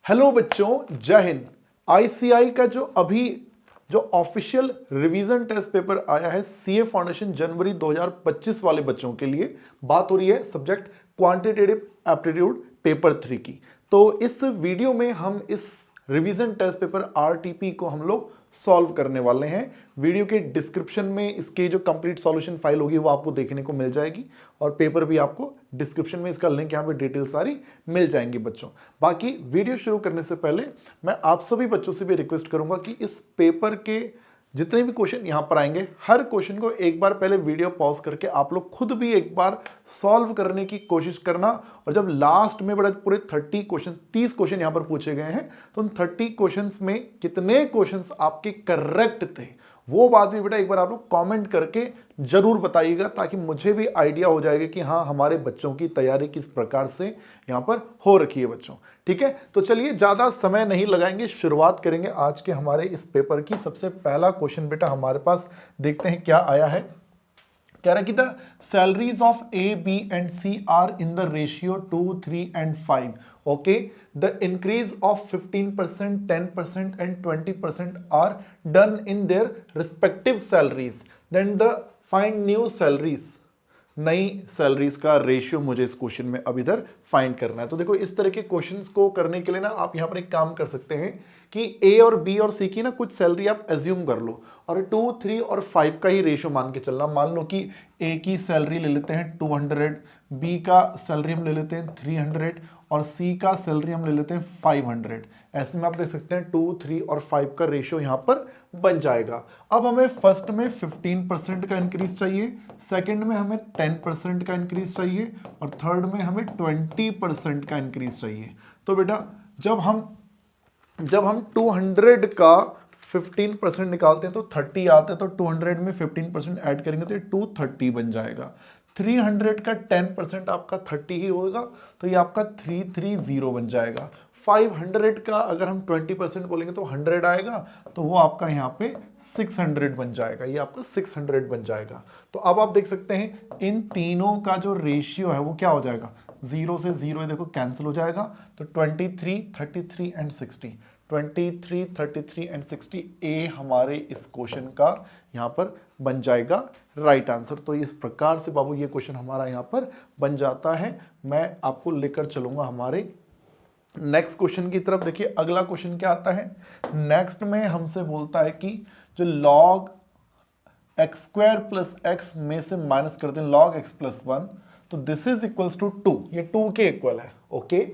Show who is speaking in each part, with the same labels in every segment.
Speaker 1: Hello बच्चों, जय Hind. ICI का जो ऑफिशियल रिवीजन टेस्ट पेपर आया है सीए फाउंडेशन जनवरी 2025 वाले बच्चों के लिए, बात हो रही है सब्जेक्ट क्वांटिटेटिव एप्टीट्यूड पेपर 3 की। तो इस वीडियो में हम इस रिवीजन टेस्ट पेपर आरटीपी को हम लोग सॉल्व करने वाले हैं। वीडियो के डिस्क्रिप्शन में इसके जो कंप्लीट सॉल्यूशन फाइल होगी वो आपको देखने को मिल जाएगी, और पेपर भी आपको डिस्क्रिप्शन में इसका लिंक यहाँ पे डिटेल सारी मिल जाएंगी बच्चों। बाकी वीडियो शुरू करने से पहले मैं आप सभी बच्चों से भी रिक्वेस्ट करूंगा कि इस पेपर के जितने भी क्वेश्चन यहां पर आएंगे, हर क्वेश्चन को एक बार पहले वीडियो पॉज करके आप लोग खुद भी एक बार सॉल्व करने की कोशिश करना। और जब लास्ट में बड़े पूरे 30 क्वेश्चन यहां पर पूछे गए हैं, तो उन 30 क्वेश्चंस में कितने क्वेश्चंस आपके करेक्ट थे वो बात भी बेटा एक बार आप लोग कमेंट करके जरूर बताइएगा, ताकि मुझे भी आइडिया हो जाएगा कि हाँ हमारे बच्चों की तैयारी किस प्रकार से यहाँ पर हो रखी है बच्चों। ठीक है, तो चलिए ज्यादा समय नहीं लगाएंगे, शुरुआत करेंगे आज के हमारे इस पेपर की। सबसे पहला क्वेश्चन बेटा हमारे पास देखते हैं क्या आया है। कह रहा है कि the salaries of A B and C are in the ratio 2, 3 and 5. Okay, the increase of 15%, 10% and 20% are done in their respective salaries. Then the find new salaries. नई सैलरीज का रेशियो मुझे इस क्वेश्चन में अब इधर find करना है। तो देखो इस तरह के क्वेश्चंस को करने के लिए ना आप यहां पर एक काम कर सकते हैं कि ए और बी और सी की ना कुछ सैलरी आप एज्यूम कर लो, और 2, 3 और 5 का ही रेशियो मान के चलना। मान लो कि ए की सैलरी ले लेते हैं 200, बी का सैलरी हम ले लेते हैं 300 और सी का सैलरी हम ले लेते हैं 500। ऐसे में आप देख सकते हैं 2, 3 और 5 का रेशियो यहां पर बन जाएगा। अब हमें फर्स्ट में 15% का इंक्रीज चाहिए, सेकंड में हमें 10% का इंक्रीज चाहिए, और थर्ड में हमें 20% का इंक्रीज चाहिए। तो बेटा जब हम 200 का 15% निकालते हैं तो 30 आता है, तो 200 में 15% ऐड करेंगे तो ये 230 बन जाएगा। 300 का 10% आपका 30 ही होगा, तो ये आपका 330 बन जाएगा। 500 का अगर हम 20% बोलेंगे तो 100 आएगा, तो वो आपका यहाँ पे 600 बन जाएगा, ये आपका 600 बन जाएगा। तो अब आप देख सकते हैं इन तीनों का जो रेशियो है वो क्या हो जाएगा, 0 से 0 देखो कैंसिल हो जाएगा, तो 23, 33 एंड 60, 23, 33 एंड 60 ए हमारे इस क्वेश्चन का यहाँ पर बन जाएगा राइट आंसर। तो इस प्रकार से बाबू ये क्वेश्चन हमारा यहाँ पर बन जाता है। मैं आपको लेकर चलूंगा हमारे नेक्स्ट क्वेश्चन की तरफ। देखिए अगला क्वेश्चन क्या आता है। नेक्स्ट में हमसे बोलता है कि जो log x square plus x में से माइनस करते हैं log x प्लस 1, तो दिस इज इक्वल्स टू 2, ये 2 के इक्वल है। ओके,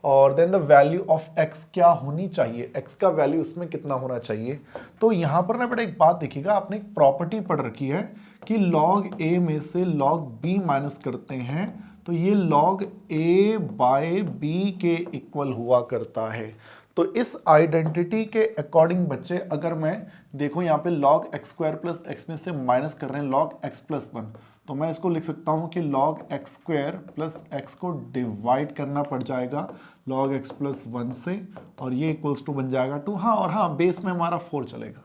Speaker 1: और then the value of x क्या होनी चाहिए, x का वैल्यू इसमें कितना होना चाहिए। तो यहां पर ना बेटा एक बात देखिएगा, आपने एक प्रॉपर्टी पढ़ रखी है कि log a में से log b माइनस करते हैं तो ये log a बाय b के इक्वल हुआ करता है। तो इस आइडेंटिटी के अकॉर्डिंग बच्चे अगर मैं देखूं यहाँ पे log x square plus x में से माइनस कर रहे हैं log x प्लस 1, तो मैं इसको लिख सकता हूं कि log x square plus x को डिवाइड करना पड़ जाएगा log x प्लस 1 से, और ये इक्वल्स टू बन जाएगा 2। हाँ, और हाँ बेस में हमारा 4 चलेगा,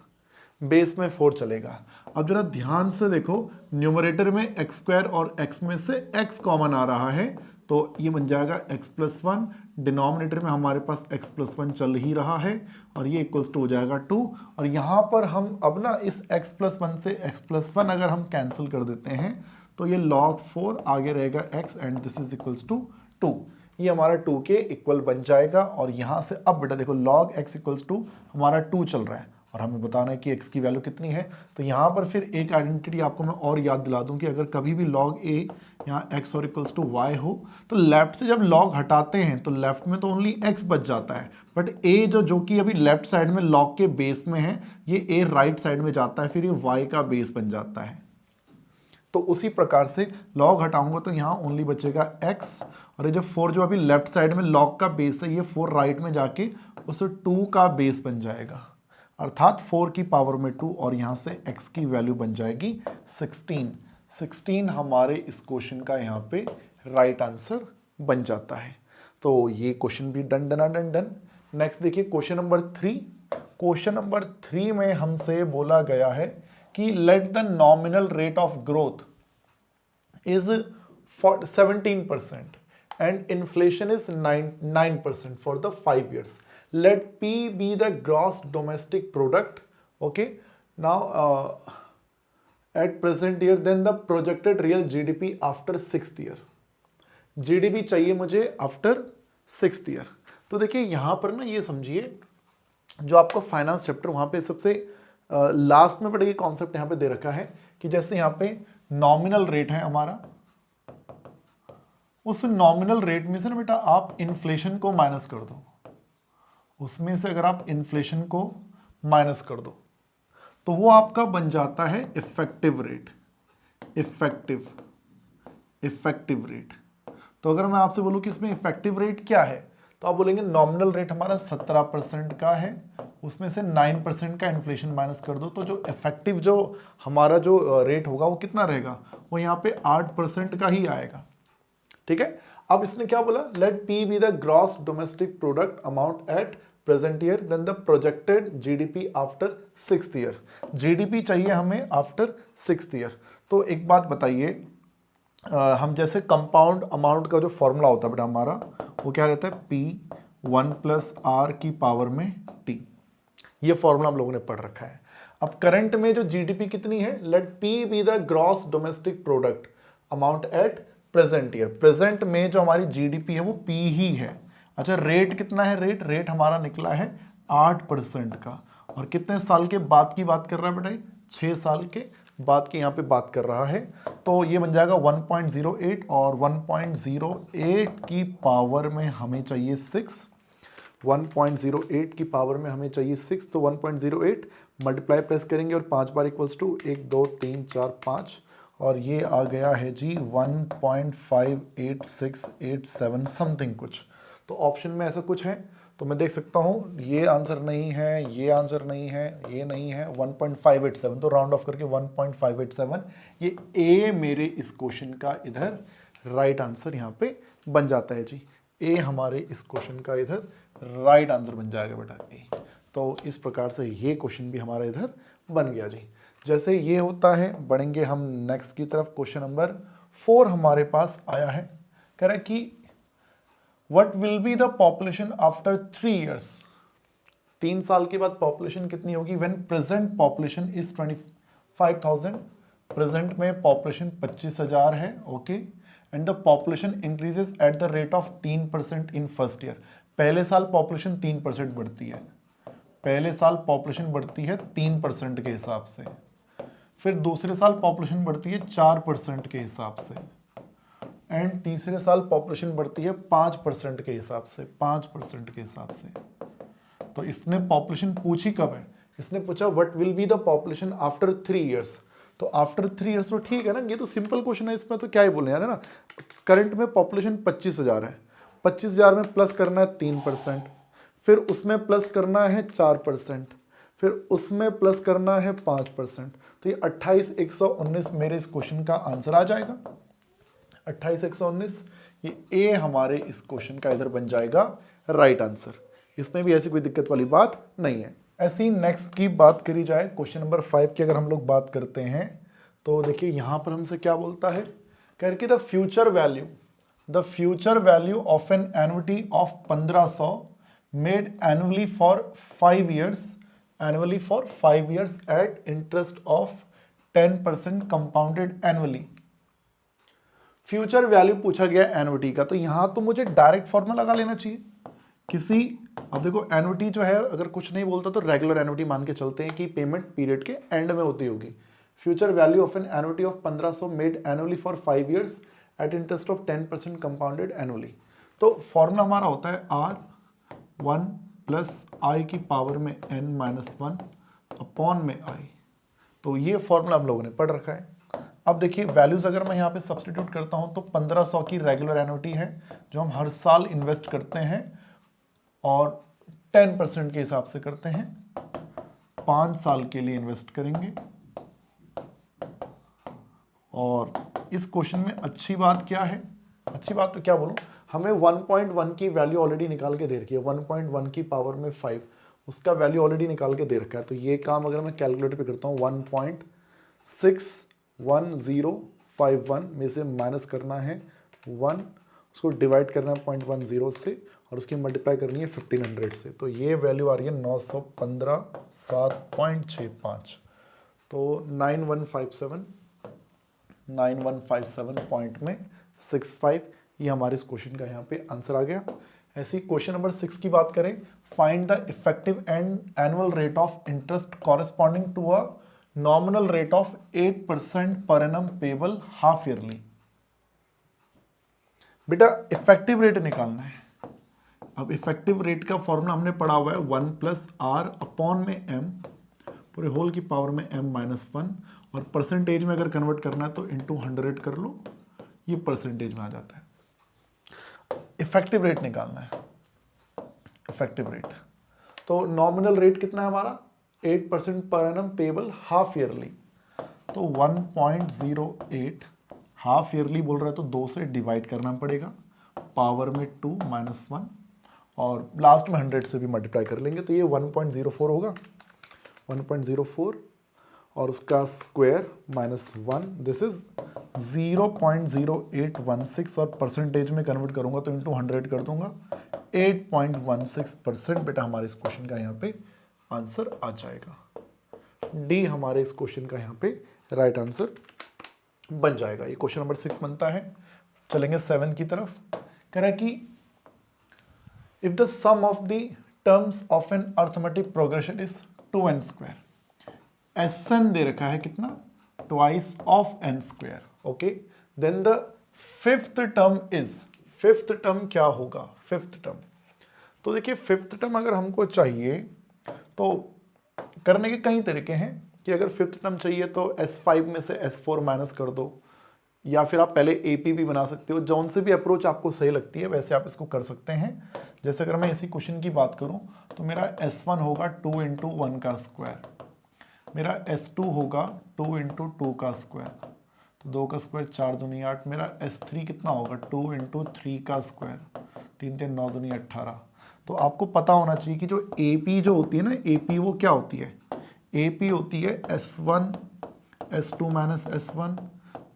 Speaker 1: बेस में 4 चलेगा। अब जरा ध्यान से देखो, न्यूमरेटर में एक्स स्क्वायर और एक्स में से एक्स कॉमन आ रहा है, तो ये बन जाएगा x प्लस 1, डिनोमिनेटर में हमारे पास x प्लस 1 चल ही रहा है, और ये इक्वल्स टू हो जाएगा 2। और यहाँ पर हम अब ना इस x प्लस 1 से x प्लस 1 अगर हम कैंसिल कर देते हैं तो ये log 4 आगे रहेगा x and this is equals to 2। ये हमारा 2 के इक्वल बन जाएगा। और यहाँ से अब बेटा देखो log x इक्वल्स टू हमारा 2 चल रहा है, और हमें बताना है कि x की वैल्यू कितनी है। तो यहाँ पर फिर एक आइडेंटिटी आपको मैं और याद दिला दूं कि अगर कभी भी log a यहाँ x और इक्वल्स टू y हो, तो लेफ्ट से जब log हटाते हैं तो लेफ्ट में तो ओनली x बच जाता है, बट a जो कि अभी लेफ्ट साइड में log के बेस में है, ये a राइट साइड में जाता है, फिर ये y का बेस बन जाता है। तो उसी प्रकार से log हटाऊंगा तो यहाँ ओनली बचेगा x, और ये जो 4 जो अभी लेफ्ट साइड में log का बेस है, ये 4 राइट में जाके उस 2 का बेस बन जाएगा, अर्थात 4 की पावर में 2, और यहां से x की वैल्यू बन जाएगी 16 हमारे इस क्वेश्चन का यहां पे राइट आंसर बन जाता है। तो ये क्वेश्चन भी डन डना डन डन। नेक्स्ट देखिए क्वेश्चन नंबर 3। क्वेश्चन नंबर 3 में हमसे बोला गया है कि let the nominal rate of growth is 17% and inflation is 9% for the 5 years. let P be the gross domestic product, okay, now at present year, then the projected real GDP after 6th year, GDP चाहिए मुझे after 6th year. तो देखिए यहां पर ना ये समझिए, जो आपका फाइनेंस चैप्टर वहां पे सबसे लास्ट में पड़ेगी कॉन्सेप्ट यहां पे दे रखा है कि जैसे यहां पे नॉमिनल रेट है हमारा, उस नॉमिनल रेट में से ना बेटा आप इन्फ्लेशन को माइनस कर दो, उसमें से अगर आप इन्फ्लेशन को माइनस कर दो तो वो आपका बन जाता है इफेक्टिव रेट। इफेक्टिव रेट, तो अगर मैं आपसे बोलूं कि इसमें इफेक्टिव रेट क्या है, तो आप बोलेंगे नॉमिनल रेट हमारा 17% का है, उसमें से 9% का इन्फ्लेशन माइनस कर दो, तो जो इफेक्टिव जो हमारा जो रेट होगा वो कितना रहेगा, वो यहाँ पे 8% का ही आएगा। ठीक है, अब इसने क्या बोला, let P be the gross domestic product amount at present year then the projected GDP after 6th year. GDP चाहिए हमें आफ्टर 6th ईयर। तो एक बात बताइए, हम जैसे कंपाउंड अमाउंट का जो फॉर्मूला होता है बेटा हमारा, वो क्या रहता है, P1 + R की पावर में T। ये फॉर्मूला हम लोगों ने पढ़ रखा है। अब करंट में जो जीडीपी कितनी है, let P be the gross domestic product amount at present year. Present में जो हमारी जीडीपी है वो P ही है। अच्छा, रेट कितना है, रेट हमारा निकला है 8% का, और कितने साल के बाद की बात कर रहा है बेटा, 6 साल के बाद की यहाँ पे बात कर रहा है। तो ये बन जाएगा 1.08, और 1.08 की पावर में हमें चाहिए 6, 1.08 की पावर में हमें चाहिए 6, तो 1.08 मल्टीप्लाई प्रेस करेंगे और 5 बार इक्वल्स टू 1 2 3 4 5, और ये आ गया है जी 1.58687 समथिंग कुछ। तो ऑप्शन में ऐसा कुछ है, तो मैं देख सकता हूँ ये आंसर नहीं है, ये आंसर नहीं है, ये नहीं है, 1.587, तो राउंड ऑफ करके 1.587, ये ए मेरे इस क्वेश्चन का इधर राइट आंसर यहाँ पे बन जाता है जी। ए हमारे इस क्वेश्चन का इधर राइट आंसर बन जाएगा बेटा ए। तो इस प्रकार से ये क्वेश्चन भी हमारा इधर बन गया जी। जैसे ये होता है, बढ़ेंगे हम नेक्स्ट की तरफ। क्वेश्चन नंबर 4 हमारे पास आया है, कह रहा है कि what will be the population after 3 years. 3 साल के बाद पॉपुलेशन कितनी होगी, when present population is 25,000। Present में पॉपुलेशन 25,000 है, okay, and the population increases at the rate of 3% in first year. पहले साल पॉपुलेशन 3% बढ़ती है, पहले साल पॉपुलेशन बढ़ती है 3% के हिसाब से, फिर दूसरे साल पॉपुलेशन बढ़ती है 4% के हिसाब से, एंड तीसरे साल पॉपुलेशन बढ़ती है 5% के हिसाब से, 5% के हिसाब से। तो इसने पॉपुलेशन पूछी कब है, इसने पूछा what will be the population after 3 years. तो आफ्टर 3 ईयर्स तो ठीक है ना, ये तो सिंपल क्वेश्चन है, इसमें तो क्या ही बोलने है ना। करंट में पॉपुलेशन 25,000 है, 25,000 में प्लस करना है 3%, फिर उसमें प्लस करना है 4%, फिर उसमें प्लस करना है 5%, तो ये 28,119 मेरे इस क्वेश्चन का आंसर आ जाएगा। 28,119, ये ए हमारे इस क्वेश्चन का इधर बन जाएगा राइट आंसर। इसमें भी ऐसी कोई दिक्कत वाली बात नहीं है। ऐसी नेक्स्ट की बात करी जाए, क्वेश्चन नंबर 5 की अगर हम लोग बात करते हैं, तो देखिए यहां पर हमसे क्या बोलता है, करके the future value of an annuity of 1500 made annually for 5 years at interest of 10% compounded annually. Future value पूछा गया एन्युटी का, तो यहां तो मुझे डायरेक्ट फॉर्मूला लगा लेना चाहिए किसी। अब देखो एन्युटी जो है, अगर कुछ नहीं बोलता तो रेगुलर एन्युटी मान के चलते हैं कि पेमेंट पीरियड के एंड में होती होगी। Future value of an annuity of 1500 made annually for 5 years at interest of 10% compounded annually. तो फॉर्मूला हमारा होता है R1 + I की पावर में n-1 अपॉन में I। तो ये फॉर्मूला हम लोगों ने पढ़ रखा है। अब देखिए वैल्यूज अगर मैं यहाँ पे सब्सटीट्यूट करता हूँ, तो 1500 की रेगुलर एन्युटी है जो हम हर साल इन्वेस्ट करते हैं, और 10% के हिसाब से करते हैं, 5 साल के लिए इन्वेस्ट करेंगे। और इस क्वेश्चन में अच्छी बात क्या है, अच्छी बात तो क्या बोलूं, हमें 1.1 की वैल्यू ऑलरेडी निकाल के दे रखी है, 1.1 की पावर में 5, उसका वैल्यू ऑलरेडी निकाल के दे रखा है। तो ये काम अगर मैं कैलकुलेटर पे करता हूँ, 1.61051 में से माइनस करना है 1, उसको डिवाइड करना है 0.10 से, और और उसकी मल्टीप्लाई करनी है 1500 से, तो ये वैल्यू आ रही है 915 7.65, तो 9157 पॉइंट में 65, ये हमारे इस क्वेश्चन का यहाँ पे आंसर आ गया। ऐसी क्वेश्चन नंबर 6 की बात करें, find the effective and annual rate of interest corresponding to a nominal rate of 8% per annum payable half yearly. बेटा इफेक्टिव रेट निकालना है। अब इफेक्टिव रेट का फॉर्मूला हमने पढ़ा हुआ है 1 प्लस आर अपॉन में एम पूरे होल की पावर में m-1, और परसेंटेज में अगर कन्वर्ट करना है तो इंटू 100 कर लो, ये परसेंटेज में आ जाता है। इफेक्टिव रेट निकालना है, इफेक्टिव रेट, तो नॉमिनल रेट कितना है हमारा 8% per annum payable half yearly, तो 1.08 हाफ ईयरली बोल रहा है तो 2 से डिवाइड करना पड़ेगा, पावर में 2 -1 और लास्ट में 100 से भी मल्टीप्लाई कर लेंगे, तो ये 1.04 होगा, 1.04 और उसका स्क्वायर -1, दिस इज 0.0816 और परसेंटेज में कन्वर्ट करूंगा तो इंटू 100 कर दूंगा, 8.16% बेटा हमारे इस क्वेश्चन का यहाँ पे आंसर आ जाएगा। डी हमारे इस क्वेश्चन का यहाँ पे राइट आंसर बन जाएगा। ये क्वेश्चन नंबर 6 बनता है। चलेंगे 7 की तरफ। कह रहा है कि if the sum of the terms of an arithmetic progression is 2n square, Sn दे रखा है कितना, twice of n square, okay, then the fifth term is, fifth term क्या होगा, फिफ्थ टर्म, तो देखिए फिफ्थ टर्म अगर हमको चाहिए तो करने के कई तरीके हैं कि अगर फिफ्थ टर्म चाहिए तो S5 में से S4 माइनस कर दो, या फिर आप पहले AP भी बना सकते हो, जौन से भी अप्रोच आपको सही लगती है वैसे आप इसको कर सकते हैं। जैसे अगर मैं इसी क्वेश्चन की बात करूं तो मेरा S1 होगा 2 इंटू 1 का स्क्वायर, मेरा S2 होगा 2 इंटू 2 का स्क्वायर, तो 2 का स्क्वायर 4 दूनी 8, मेरा S3 कितना होगा 2 इंटू 3 का स्क्वायर, 3 3 9 दूनी 18। तो आपको पता होना चाहिए कि जो AP जो होती है ना, AP वो क्या होती है, AP होती है S1 S2 minus S1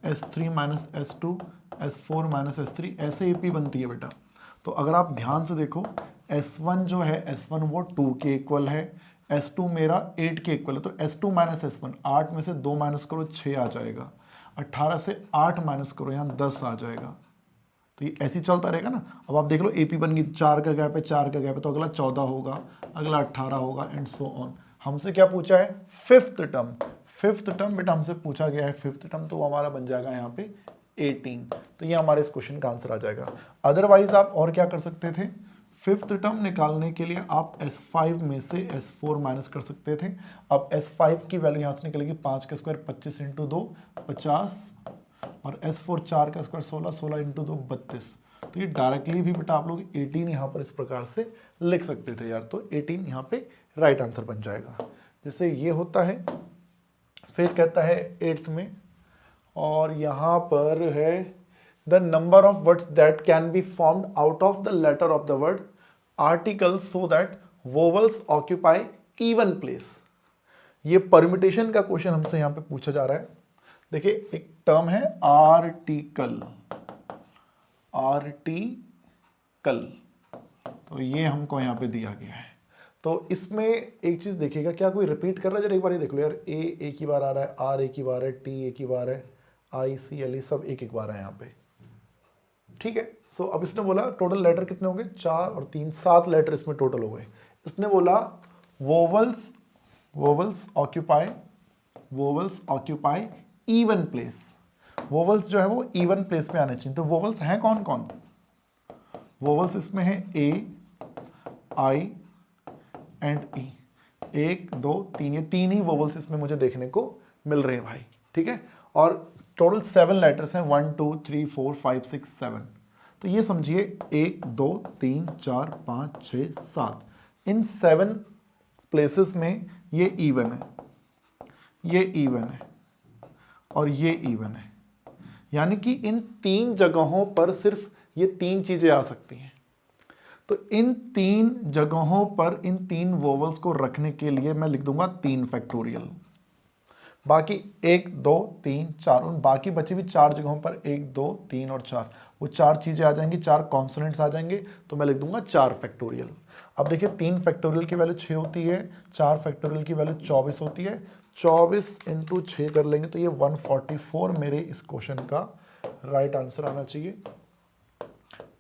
Speaker 1: S3 minus S2 S4 minus S3, ऐसे AP बनती है बेटा। तो अगर आप ध्यान से देखो S1 जो है S1 वो 2 के इक्वल है, S2 मेरा 8 के इक्वल है, तो S2 माइनस S1 8 में से 2 माइनस करो 6 आ जाएगा, 18 से 8 माइनस करो यहाँ 10 आ जाएगा, तो ये ऐसे ही चलता रहेगा ना। अब आप देख लो AP बन गई, 4 का गैप है 4 का गैप है, तो अगला 14 होगा, अगला 18 होगा एंड सो ऑन। हमसे क्या पूछा है, फिफ्थ टर्म, फिफ्थ टर्म बेटा हमसे पूछा गया है फिफ्थ टर्म, तो हमारा बन जाएगा यहाँ पे 18, तो ये हमारे इस क्वेश्चन का आंसर आ जाएगा। अदरवाइज आप और क्या कर सकते थे, फिफ्थ टर्म निकालने के लिए आप S5 में से S4 माइनस कर सकते थे। अब S5 की वैल्यू यहाँ से निकलेगी 5 का स्क्वायर 25 इंटू 2 50, और S4 4 का स्क्वायर 16, 16 इंटू 2 32, तो ये डायरेक्टली भी बेटा आप लोग 18 यहाँ पर इस प्रकार से लिख सकते थे यार, तो 18 यहाँ पे राइट आंसर बन जाएगा। जैसे ये होता है, फिर कहता है 8th में, और यहाँ पर है the number of words that can be formed out of the letter of the word article so that vowels occupy even place. ये परम्यूटेशन का क्वेश्चन हमसे यहाँ पे पूछा जा रहा है। देखिए एक टर्म है आर्टिकल, आर्टिकल, तो ये हमको यहाँ पे दिया गया है। तो इसमें एक चीज देखिएगा, क्या कोई रिपीट कर रहा है, जरा एक बार ये देख लो यार, ए एक ही बार आ रहा है, आर एक ही बार है, टी एक ही बार है, आई सी एल ई सब एक एक बार है यहाँ पे, ठीक है। सो अब इसने बोला टोटल लेटर कितने होंगे, 4 और 3 7 लेटर इसमें टोटल हो गए। इसने बोला vowels, vowels occupy even place, vowels जो है वो इवन प्लेस पे आने चाहिए। तो वोवल्स हैं कौन कौन, वोवल्स इसमें है ए आई एंड ई, 1 2 3, ये 3 ही वोवल्स इसमें मुझे देखने को मिल रहे हैं भाई, ठीक है। और टोटल 7 लेटर्स हैं, 1 2 3 4 5 6 7, तो ये समझिए 1 2 3 4 5 6 7, इन 7 प्लेसेस में ये इवन है, ये इवन है और ये इवन है, यानी कि इन 3 जगहों पर सिर्फ ये 3 चीजें आ सकती हैं। तो इन 3 जगहों पर इन 3 वोवल्स को रखने के लिए मैं लिख दूंगा 3 फैक्टोरियल। बाकी 1 2 3 4, उन बाकी बची हुई 4 जगहों पर 1 2 3 और 4, वो 4 चीज़ें आ जाएंगी, 4 कॉन्सोनेंट्स आ जाएंगे, तो मैं लिख दूंगा 4 फैक्टोरियल। अब देखिए 3 फैक्टोरियल की वैल्यू 6 होती है, 4 फैक्टोरियल की वैल्यू 24 होती है, 24 इंटू 6 कर लेंगे तो ये 144 मेरे इस क्वेश्चन का राइट आंसर आना चाहिए।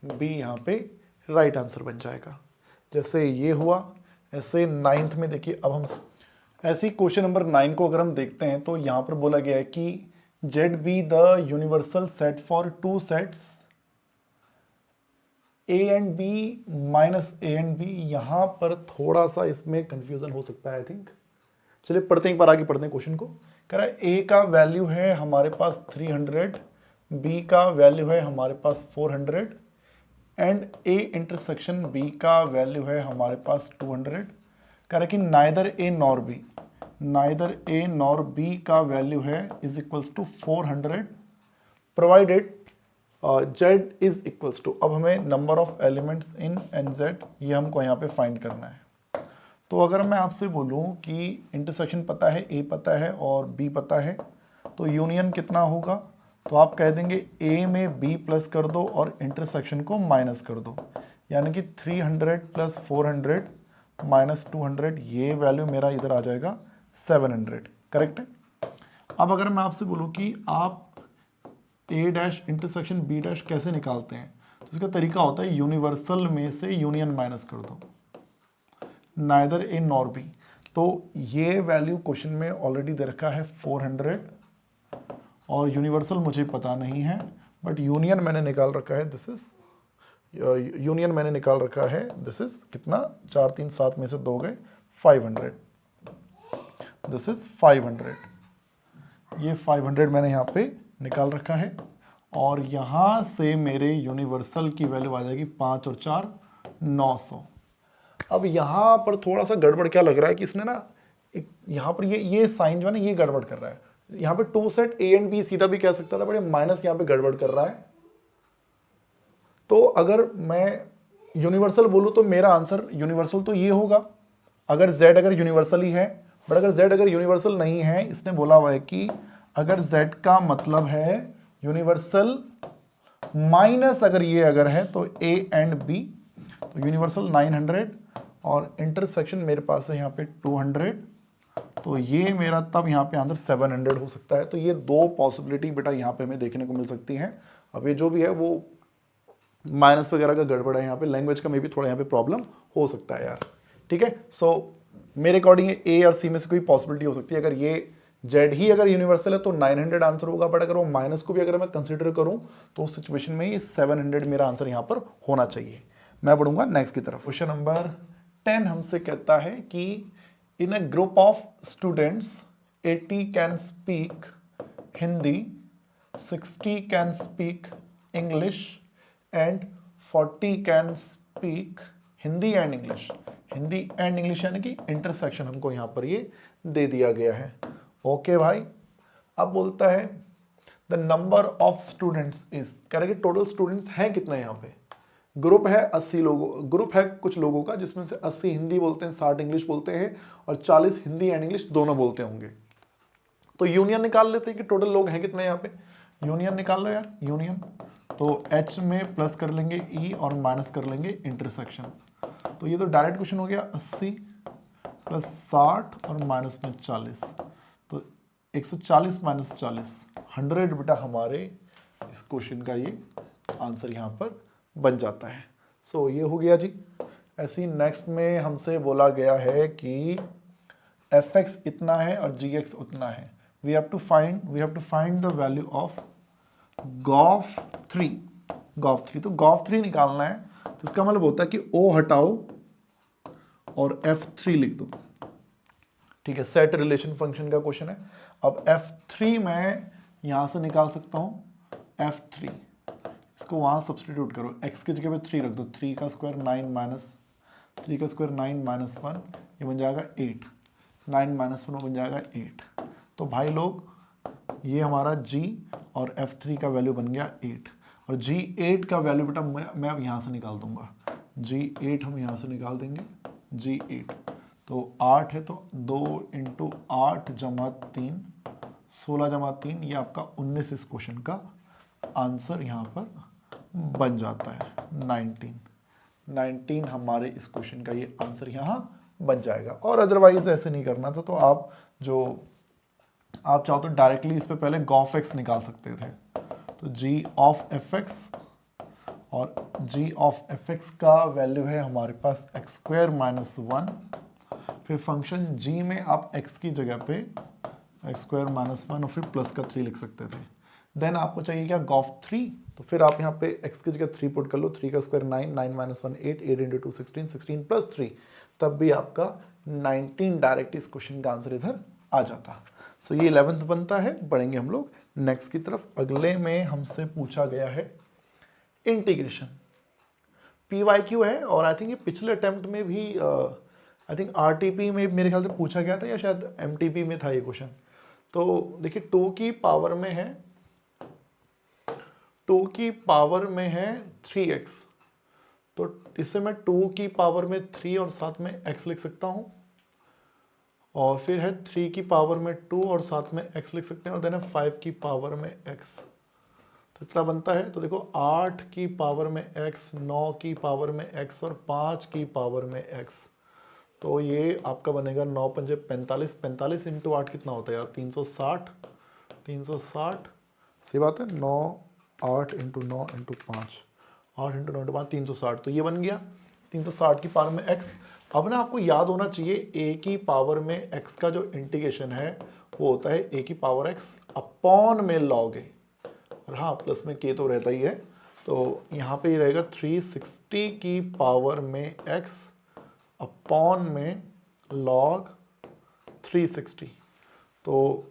Speaker 1: बी यहाँ पे राइट आंसर बन जाएगा। जैसे ये हुआ, ऐसे 9th में देखिए, अब हम ऐसे ही क्वेश्चन नंबर 9 को अगर हम देखते हैं तो यहाँ पर बोला गया है कि Z be the universal set for two sets A and B minus A and B. यहाँ पर थोड़ा सा इसमें कंफ्यूजन हो सकता है आई थिंक। चलिए पढ़ते हैं, एक बार आगे पढ़ते हैं क्वेश्चन को। कह रहा है ए का वैल्यू है हमारे पास 300, बी का वैल्यू है हमारे पास 400 एंड ए इंटरसेक्शन बी का वैल्यू है हमारे पास 200। कह रहा है कि नाइदर ए नॉर बी का वैल्यू है is equals to 400 provided Z is equals to, अब हमें number of elements in n Z ये हमको यहाँ पे फाइंड करना है। तो अगर मैं आपसे बोलूँ कि इंटरसेक्शन पता है, ए पता है और बी पता है, तो यूनियन कितना होगा, तो आप कह देंगे ए में बी प्लस कर दो और इंटरसेक्शन को माइनस कर दो, यानी कि 300 प्लस 400 माइनस 200, ये वैल्यू मेरा इधर आ जाएगा 700, करेक्ट है। अब अगर मैं आपसे बोलूँ कि आप ए डैश इंटरसेक्शन बी डैश कैसे निकालते हैं, तो इसका तरीका होता है यूनिवर्सल में से यूनियन माइनस कर दो, नाइदर ए नॉर बी। तो ये वैल्यू क्वेश्चन में ऑलरेडी दे रखा है 400 और यूनिवर्सल मुझे पता नहीं है, बट यूनियन मैंने निकाल रखा है, दिस इज यूनियन मैंने निकाल रखा है, दिस इज कितना, 4 3 7 में से 2 गए 500, दिस इज 500, ये 500 मैंने यहाँ पे निकाल रखा है। और यहाँ से मेरे यूनिवर्सल की वैल्यू आ जाएगी 5 और 4 900। अब यहाँ पर थोड़ा सा गड़बड़ क्या लग रहा है कि इसने ना यहाँ पर ये साइन जो है ना ये गड़बड़ कर रहा है। यहाँ पे two set A and B सीधा भी कह सकता था, बट माइनस यहाँ पे गड़बड़ कर रहा है। तो अगर मैं यूनिवर्सल बोलूँ तो मेरा आंसर यूनिवर्सल तो ये होगा अगर z अगर यूनिवर्सल ही है, बट अगर z अगर यूनिवर्सल नहीं है, इसने बोला हुआ है कि अगर z का मतलब है यूनिवर्सल माइनस अगर ये अगर है तो a एंड b, तो यूनिवर्सल 900 और इंटरसेक्शन मेरे पास है यहाँ पे 200, तो ये मेरा तब यहाँ पे आंसर 700 हो सकता है। तो ये दो पॉसिबिलिटी बेटा यहाँ पे हमें देखने को मिल सकती है। अब ये जो भी है वो माइनस वगैरह का गड़बड़ है, यहाँ पे लैंग्वेज का में भी थोड़ा यहाँ पे प्रॉब्लम हो सकता है यार, ठीक है। सो मेरे अकॉर्डिंग ए और सी में से कोई पॉसिबिलिटी हो सकती है। अगर ये जेड ही अगर यूनिवर्सल है तो 900 आंसर होगा, बट अगर वो माइनस को भी अगर मैं कंसिडर करूं तो उस सिचुएशन में ये 700 मेरा आंसर यहाँ पर होना चाहिए। मैं बढ़ूंगा नेक्स्ट की तरफ। क्वेश्चन नंबर 10 हमसे कहता है कि in a group of students 80 can speak Hindi, 60 can speak English and 40 can speak Hindi and English. Hindi and English यानी कि इंटरसेक्शन हमको यहाँ पर ये दे दिया गया है। ओके भाई, अब बोलता है the number of students is, कह रहे कि टोटल स्टूडेंट्स हैं कितने यहाँ पे। ग्रुप है 80 लोगों, ग्रुप है कुछ लोगों का जिसमें से 80 हिंदी बोलते हैं, 60 इंग्लिश बोलते हैं और 40 हिंदी एंड इंग्लिश दोनों बोलते होंगे। तो यूनियन निकाल लेते हैं कि टोटल लोग हैं कितने यहाँ पे। यूनियन निकाल लो यार, यूनियन तो H में प्लस कर लेंगे E और माइनस कर लेंगे इंटरसेक्शन। तो ये तो डायरेक्ट क्वेश्चन हो गया 80 प्लस 60 और माइनस में 40, तो 140 माइनस 40 100 बेटा हमारे इस क्वेश्चन का ये आंसर यहाँ पर बन जाता है। सो ये हो गया जी। ऐसे ही नेक्स्ट में हमसे बोला गया है कि fx इतना है और gx उतना है। We have to find the value of g of 3। तो गॉफ 3 निकालना है, तो इसका मतलब होता है कि O हटाओ और F3 लिख दो, ठीक है। सेट रिलेशन फंक्शन का क्वेश्चन है। अब F3 मैं यहां से निकाल सकता हूं, F3 इसको वहां सब्सटीट्यूट करो, x की जगह पे 3 रख दो, 3 का स्क्वायर 9 माइनस 3 का स्क्वायर 9 माइनस 1, ये बन जाएगा 8, 9 माइनस 1 बन जाएगा 8। तो भाई लोग ये हमारा g और F3 का वैल्यू बन गया 8, और G8 का वैल्यू बेटा मैं अब यहाँ से निकाल दूंगा। G8 हम यहाँ से निकाल देंगे, G8 तो 8 है तो 2 × 8 = 3 16 जमा 3, ये आपका 19 इस क्वेश्चन का आंसर यहाँ पर बन जाता है। 19 हमारे इस क्वेश्चन का ये आंसर यहाँ बन जाएगा। और अदरवाइज ऐसे नहीं करना था तो आप चाहो तो डायरेक्टली इस पे पहले गॉफ एक्स निकाल सकते थे। तो जी ऑफ एफ एक्स, और जी ऑफ एफ एक्स का वैल्यू है हमारे पास एक्स स्क्वायर माइनस 1। फिर फंक्शन जी में आप x की जगह पे एक्स स्क्वायर माइनस 1 और फिर प्लस का 3 लिख सकते थे। देन आपको चाहिए क्या, गॉफ 3, तो फिर आप यहाँ पे x की जगह 3 पुट कर लो। 3 का स्क्वायर 9, 9 माइनस 1 8, 8 इंटू 2 16, 16 प्लस 3, तब भी आपका 19 डायरेक्ट इस क्वेश्चन का आंसर इधर आ जाता। सो ये 11th बनता है। बढ़ेंगे हम लोग नेक्स्ट की तरफ। अगले में हमसे पूछा गया है इंटीग्रेशन, PYQ है, और आई थिंक ये पिछले अटेम्प्ट में भी आई थिंक RTP में मेरे ख्याल से पूछा गया था, या शायद MTP में था ये क्वेश्चन। तो देखिए 2 की पावर में है 3x, तो इससे मैं 2 की पावर में 3 और साथ में x लिख सकता हूं, और फिर है 3 की पावर में 2 और साथ में x लिख सकते हैं, और देन है 5 की पावर में x। तो इतना बनता है। तो देखो 8 की पावर में x, 9 की पावर में x और 5 की पावर में x। तो ये आपका बनेगा 9 पंजे 45, 45 इंटू 8 कितना होता है यार, 360, 360 सही बात है। 9 8 इंटू 9 इंटू 5, 8 इंटू 9 इंटू 5 360, तो ये बन गया 360 की पावर में x। अब ना आपको याद होना चाहिए a की पावर में x का जो इंटीग्रेशन है वो होता है a की पावर x अपॉन में log a, और हाँ प्लस में k तो रहता ही है। तो यहाँ पे ये रहेगा 360 की पावर में x अपॉन में log 360। तो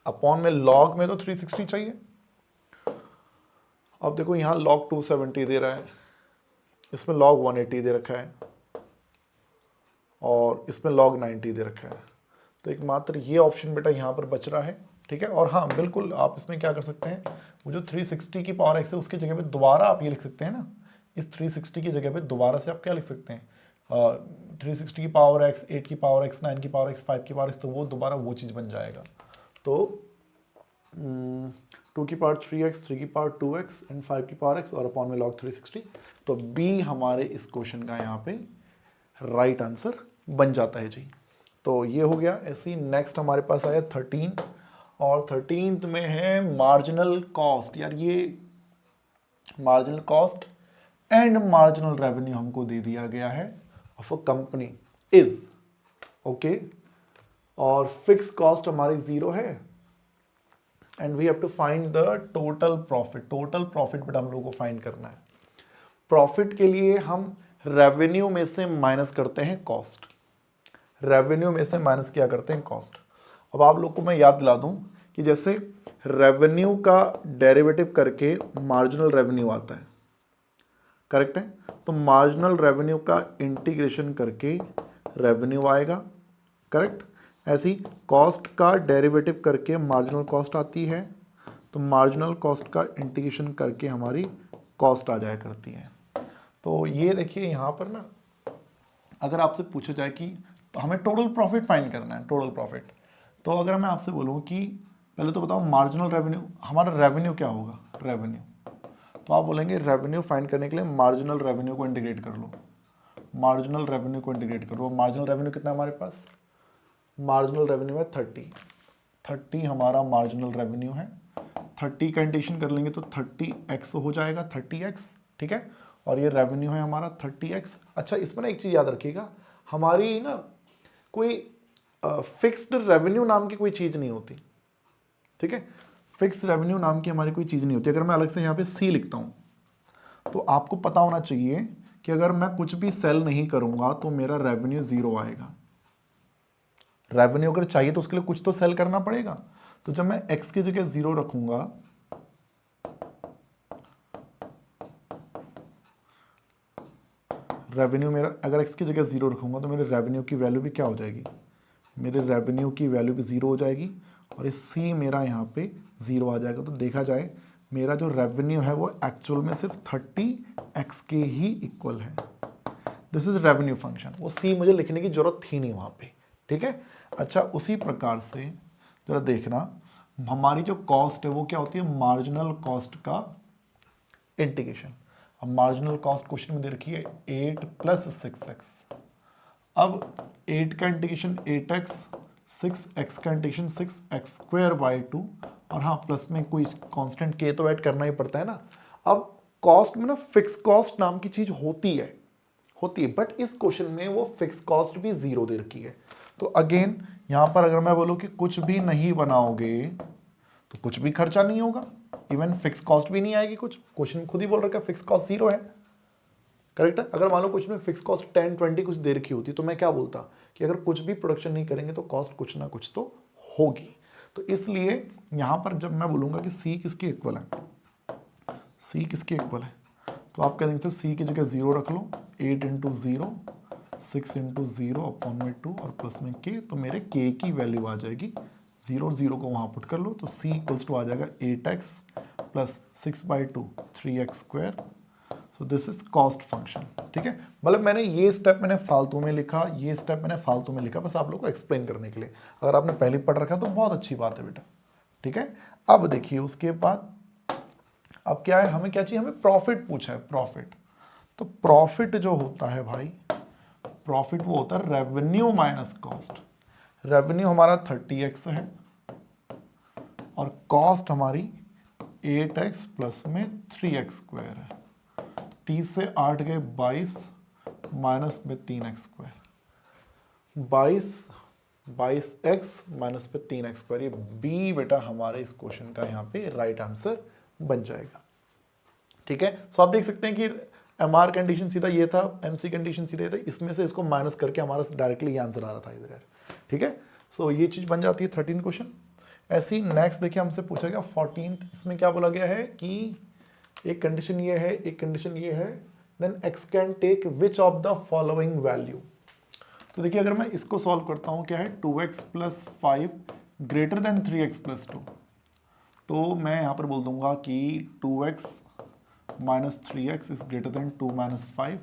Speaker 1: अपॉन में log में तो 360 चाहिए। अब देखो यहाँ log 270 दे रहा है, इसमें log 180 दे रखा है, और इसमें log 90 दे रखा है। तो एक मात्र ये ऑप्शन बेटा यहाँ पर बच रहा है, ठीक है। और हाँ बिल्कुल आप इसमें क्या कर सकते हैं, वो जो 360 की पावर x है उसकी जगह पे दोबारा आप ये लिख सकते हैं ना, इस 360 की जगह पे दोबारा से आप क्या लिख सकते हैं, 360 की पावर x, 8 की पावर x, 9 की पावर x, 5 की पावर x, तो वो दोबारा वो चीज़ बन जाएगा। तो 2 की पावर 3x, 3 की पावर 2x एंड 5 की पावर x और अपॉन में log 360। तो B हमारे इस क्वेश्चन का यहाँ पे राइट आंसर बन जाता है जी। तो ये हो गया। ऐसे ही नेक्स्ट हमारे पास आया 13, और 13th में है मार्जिनल कॉस्ट। यार ये marginal cost and marginal revenue हमको दे दिया गया है of a company is okay, और फिक्स कॉस्ट हमारी 0 है, and we have to find the total profit. Total profit बेटा हम लोगों को फाइंड करना है। प्रॉफिट के लिए हम रेवेन्यू में से माइनस करते हैं कॉस्ट, रेवेन्यू में से माइनस किया करते हैं कॉस्ट। अब आप लोग को मैं याद दिला दूं कि जैसे रेवेन्यू का डेरिवेटिव करके मार्जिनल रेवेन्यू आता है, करेक्ट है, तो मार्जिनल रेवेन्यू का इंटीग्रेशन करके रेवेन्यू आएगा, करेक्ट। ऐसी कॉस्ट का डेरिवेटिव करके मार्जिनल कॉस्ट आती है, तो मार्जिनल कॉस्ट का इंटीग्रेशन करके हमारी कॉस्ट आ जाया करती है। तो ये देखिए यहाँ पर ना अगर आपसे पूछा जाए कि तो हमें टोटल प्रॉफिट फाइंड करना है, टोटल प्रॉफिट, तो अगर मैं आपसे बोलूँ कि पहले तो बताओ मार्जिनल रेवेन्यू, हमारा रेवेन्यू क्या होगा, रेवेन्यू, तो आप बोलेंगे रेवेन्यू फाइंड करने के लिए मार्जिनल रेवेन्यू को इंटीग्रेट कर लो, मार्जिनल रेवेन्यू को इंटीग्रेट करो। मार्जिनल रेवेन्यू कितना है हमारे पास, मार्जिनल रेवेन्यू है 30 हमारा मार्जिनल रेवेन्यू है। 30 का इंटीग्रेशन कर लेंगे तो 30x हो जाएगा, 30x, ठीक है, और ये रेवेन्यू है हमारा 30x। अच्छा इसमें ना एक चीज़ याद रखिएगा, हमारी ना कोई फिक्स्ड रेवेन्यू नाम की कोई चीज़ नहीं होती, ठीक है, फिक्स्ड रेवेन्यू नाम की हमारी कोई चीज़ नहीं होती। अगर मैं अलग से यहाँ पे C लिखता हूँ तो आपको पता होना चाहिए कि अगर मैं कुछ भी सेल नहीं करूँगा तो मेरा रेवेन्यू 0 आएगा। रेवेन्यू अगर चाहिए तो उसके लिए कुछ तो सेल करना पड़ेगा। तो जब मैं x की जगह 0 रखूंगा रेवेन्यू मेरा, अगर x की जगह 0 रखूंगा तो मेरे रेवेन्यू की वैल्यू भी क्या हो जाएगी, मेरे रेवेन्यू की वैल्यू भी 0 हो जाएगी, और ये C मेरा यहाँ पे 0 आ जाएगा। तो देखा जाए मेरा जो रेवेन्यू है वो एक्चुअल में सिर्फ 30x के ही इक्वल है। दिस इज रेवेन्यू फंक्शन, वो C मुझे लिखने की जरूरत थी नहीं वहाँ पे, ठीक है। अच्छा उसी प्रकार से जरा देखना, हमारी जो कॉस्ट है वो क्या होती है, मार्जिनल कॉस्ट का इंटीग्रेशन। अब मार्जिनल कॉस्ट क्वेश्चन में दे रखी है 8 + 6x। अब 8 का इंटीग्रेशन 8x, 6x का इंटीग्रेशन 6x² 2, और हाँ प्लस में कोई कांस्टेंट k तो ऐड करना ही पड़ता है ना। अब कॉस्ट में ना फिक्स कॉस्ट नाम की चीज होती है, बट इस क्वेश्चन में वो फिक्स कॉस्ट भी 0 दे रखी है। तो अगेन यहां पर अगर मैं बोलूं कि कुछ भी नहीं बनाओगे तो कुछ भी खर्चा नहीं होगा, इवन फिक्स कॉस्ट भी नहीं आएगी। कुछ क्वेश्चन खुद ही बोल रखा है फिक्स कॉस्ट 0 है, करेक्ट है। अगर मान लो कुछ में फिक्स कॉस्ट 10 20 कुछ दे रखी होती तो मैं क्या बोलता कि अगर कुछ भी प्रोडक्शन नहीं करेंगे तो कॉस्ट कुछ ना कुछ तो होगी। तो इसलिए यहां पर जब मैं बोलूंगा कि सी किसके इक्वल है, सी किसके इक्वल है, तो आप कह देंगे सी की जगह 0 रख लो, 8 × 0 6 × 0/2 और प्लस में के, तो मेरे के की वैल्यू आ जाएगी 0 और 0 को वहां पुट कर लो, तो सी इक्वल्स टू आ जाएगा 8x + 6/2 3x²। So this is cost function, ठीक है। मतलब मैंने ये स्टेप मैंने फालतू में लिखा, ये स्टेप मैंने फालतू में लिखा, बस आप लोगों को एक्सप्लेन करने के लिए। अगर आपने पहले पढ़ रखा तो बहुत अच्छी बात है बेटा, ठीक है। अब देखिए उसके बाद अब क्या है, हमें क्या चाहिए, हमें प्रॉफिट पूछा है, प्रॉफिट। तो प्रॉफिट जो होता है भाई, प्रॉफिट वो होता है रेवेन्यू माइनस कॉस्ट। रेवेन्यू हमारा 30x है और कॉस्ट हमारी 8x प्लस में 3x² है। 30 से 8 गए 22 माइनस में 3x², 22x माइनस पे 3x², ये बी बेटा हमारे इस क्वेश्चन का यहाँ पे राइट आंसर बन जाएगा, ठीक है। सो आप देख सकते हैं कि एमआर कंडीशन सीधा ये था, एमसी कंडीशन सीधा ये था, इसमें से इसको माइनस करके हमारा डायरेक्टली ये आंसर आ रहा था इधर, ठीक है। सो ये चीज बन जाती है 13 क्वेश्चन। ऐसी नेक्स्ट देखिए हमसे पूछा गया 14, इसमें क्या बोला गया है कि एक कंडीशन ये है, एक कंडीशन ये है, then x can take which of the following value. तो देखिए अगर मैं इसको सॉल्व करता हूं, क्या है 2x + 5 ग्रेटर देन 3x + 2, तो मैं यहां पर बोल दूंगा कि 2x - 3x is greater than 2 - 5,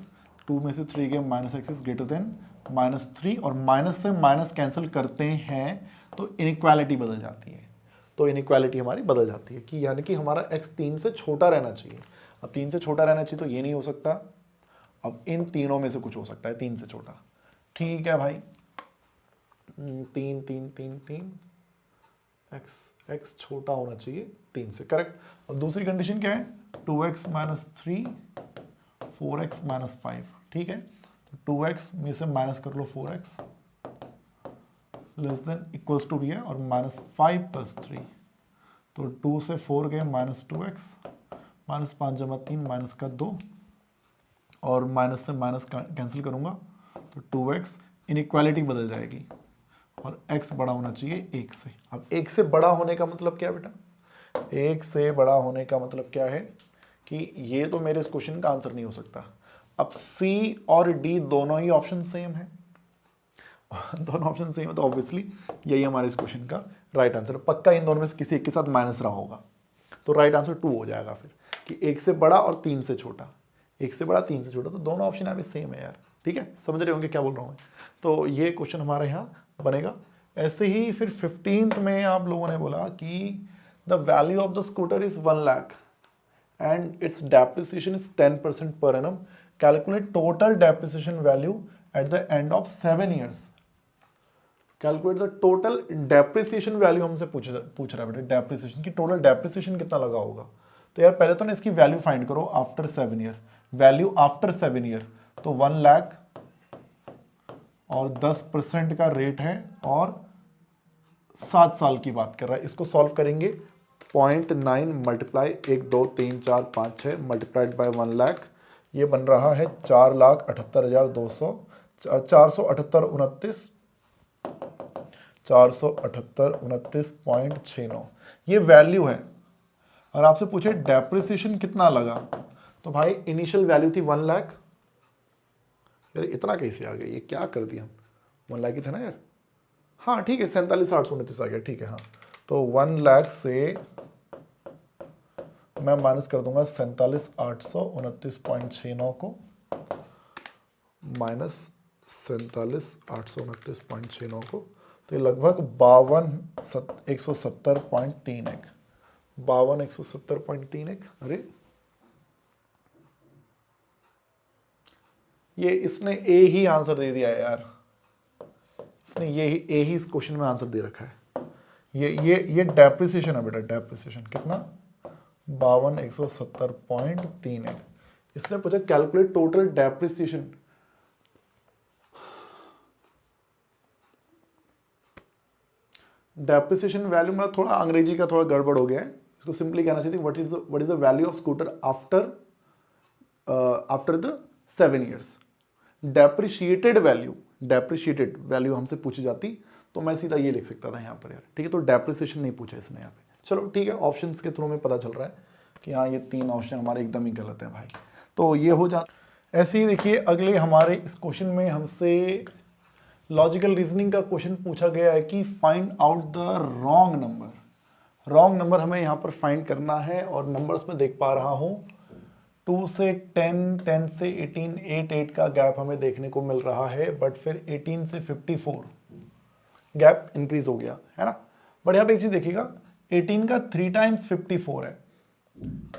Speaker 1: 2 में से 3 गए -x इज ग्रेटर देन -3, और माइनस से माइनस कैंसिल करते हैं तो इनइक्वालिटी बदल जाती है। तो इनइक्वालिटी हमारी बदल जाती है कि यानी कि हमारा x 3 से छोटा रहना चाहिए। अब 3 से छोटा रहना चाहिए तो ये नहीं हो सकता, अब इन तीनों में से कुछ हो सकता है 3 से छोटा, ठीक है भाई। 3 3 3 3 x छोटा होना चाहिए 3 से, करेक्ट। अब दूसरी कंडीशन क्या है, 2x - 3 4x - 5, ठीक है। तो 2x में से माइनस कर लो 4x less than equals to भी है, और -5 + 3, तो 2 से 4 गए -2x, -5 × 3 -2, और माइनस से माइनस कैंसिल करूंगा तो 2x, इनइक्वालिटी बदल जाएगी और x बड़ा होना चाहिए 1 से। अब 1 से बड़ा होने का मतलब क्या है बेटा, 1 से बड़ा होने का मतलब क्या है कि ये तो मेरे इस क्वेश्चन का आंसर नहीं हो सकता। अब C और D दोनों ही ऑप्शन सेम है, दोनों ऑप्शन सेम है, तो ऑब्वियसली यही हमारे इस क्वेश्चन का राइट आंसर। पक्का इन दोनों में से किसी एक के साथ माइनस रहा होगा, तो राइट आंसर 2 हो जाएगा फिर, कि 1 से बड़ा और 3 से छोटा, 1 से बड़ा 3 से छोटा, तो दोनों ऑप्शन यहाँ पे सेम है यार, ठीक है। समझ रहे होंगे क्या बोल रहा हूँ मैं। तो ये क्वेश्चन हमारे यहाँ बनेगा। ऐसे ही फिर 15th में आप लोगों ने बोला कि the value of the scooter is 1 lakh and its depreciation is 10% per annum. Calculate total depreciation value at the end of 7 years. Calculate the total depreciation value हमसे पूछ रहा है बेटा, डेप्रिसिएशन की टोटल डेप्रिसिएशन कितना लगा होगा। तो यार पहले तो ना इसकी वैल्यू फाइंड करो after 7 year, value after 7 year, तो 1 लाख और 10% का रेट है और 7 साल की बात कर रहा है। इसको सॉल्व करेंगे, 0.9 मल्टीप्लाई 1 2 3 4 5 6 मल्टीप्लाइड बाय 1 लाख, ये बन रहा है 4,78,200, 478,29 478,29.69, ये वैल्यू है। और आपसे पूछे डेप्रिसिएशन कितना लगा, तो भाई इनिशियल वैल्यू थी 1 लाख, यार इतना कैसे आ गया, ये क्या कर दिया हम, 1 लाख ही था ना यार, हाँ ठीक है 47,829 आ गया, ठीक है हाँ। तो 1 लाख से मैं माइनस कर दूंगा 47,829.69 को, माइनस 47,829.69 को, तो ये लगभग 52,170.31, 52,170.31। अरे ये इसने ए ही आंसर दे दिया है यार, इसने ये ही ए ही इस क्वेश्चन में आंसर दे रखा है। ये डेप्रिसिएशन है बेटा, डेप्रिसिएशन कितना, 52,170.31। इसने पूछा calculate total depreciation. Depreciation value में थोड़ा अंग्रेजी का थोड़ा गड़बड़ हो गया है, इसको सिंपली कहना चाहिए what is the value of scooter after the 7 years। Depreciated value हमसे पूछी जाती तो मैं सीधा ये लिख सकता था यहाँ पर यार, ठीक है। तो डेप्रिसिएशन नहीं पूछा इसने यहाँ पे। चलो ठीक है, ऑप्शंस के थ्रू में पता चल रहा है कि हाँ ये 3 ऑप्शन हमारे एकदम ही गलत हैं भाई। तो ये हो जा। ऐसे ही देखिए अगले हमारे इस क्वेश्चन में हमसे लॉजिकल रीजनिंग का क्वेश्चन पूछा गया है कि find out the wrong number. Wrong number हमें यहाँ पर फाइंड करना है और नंबर्स में देख पा रहा हूँ 2 से 10, 10 से 18, 8 का गैप हमें देखने को मिल रहा है, बट फिर 18 से 54 गैप इंक्रीज हो गया है ना। बट यहाँ पे एक चीज देखिएगा, 18 का 3 टाइम्स 54 है,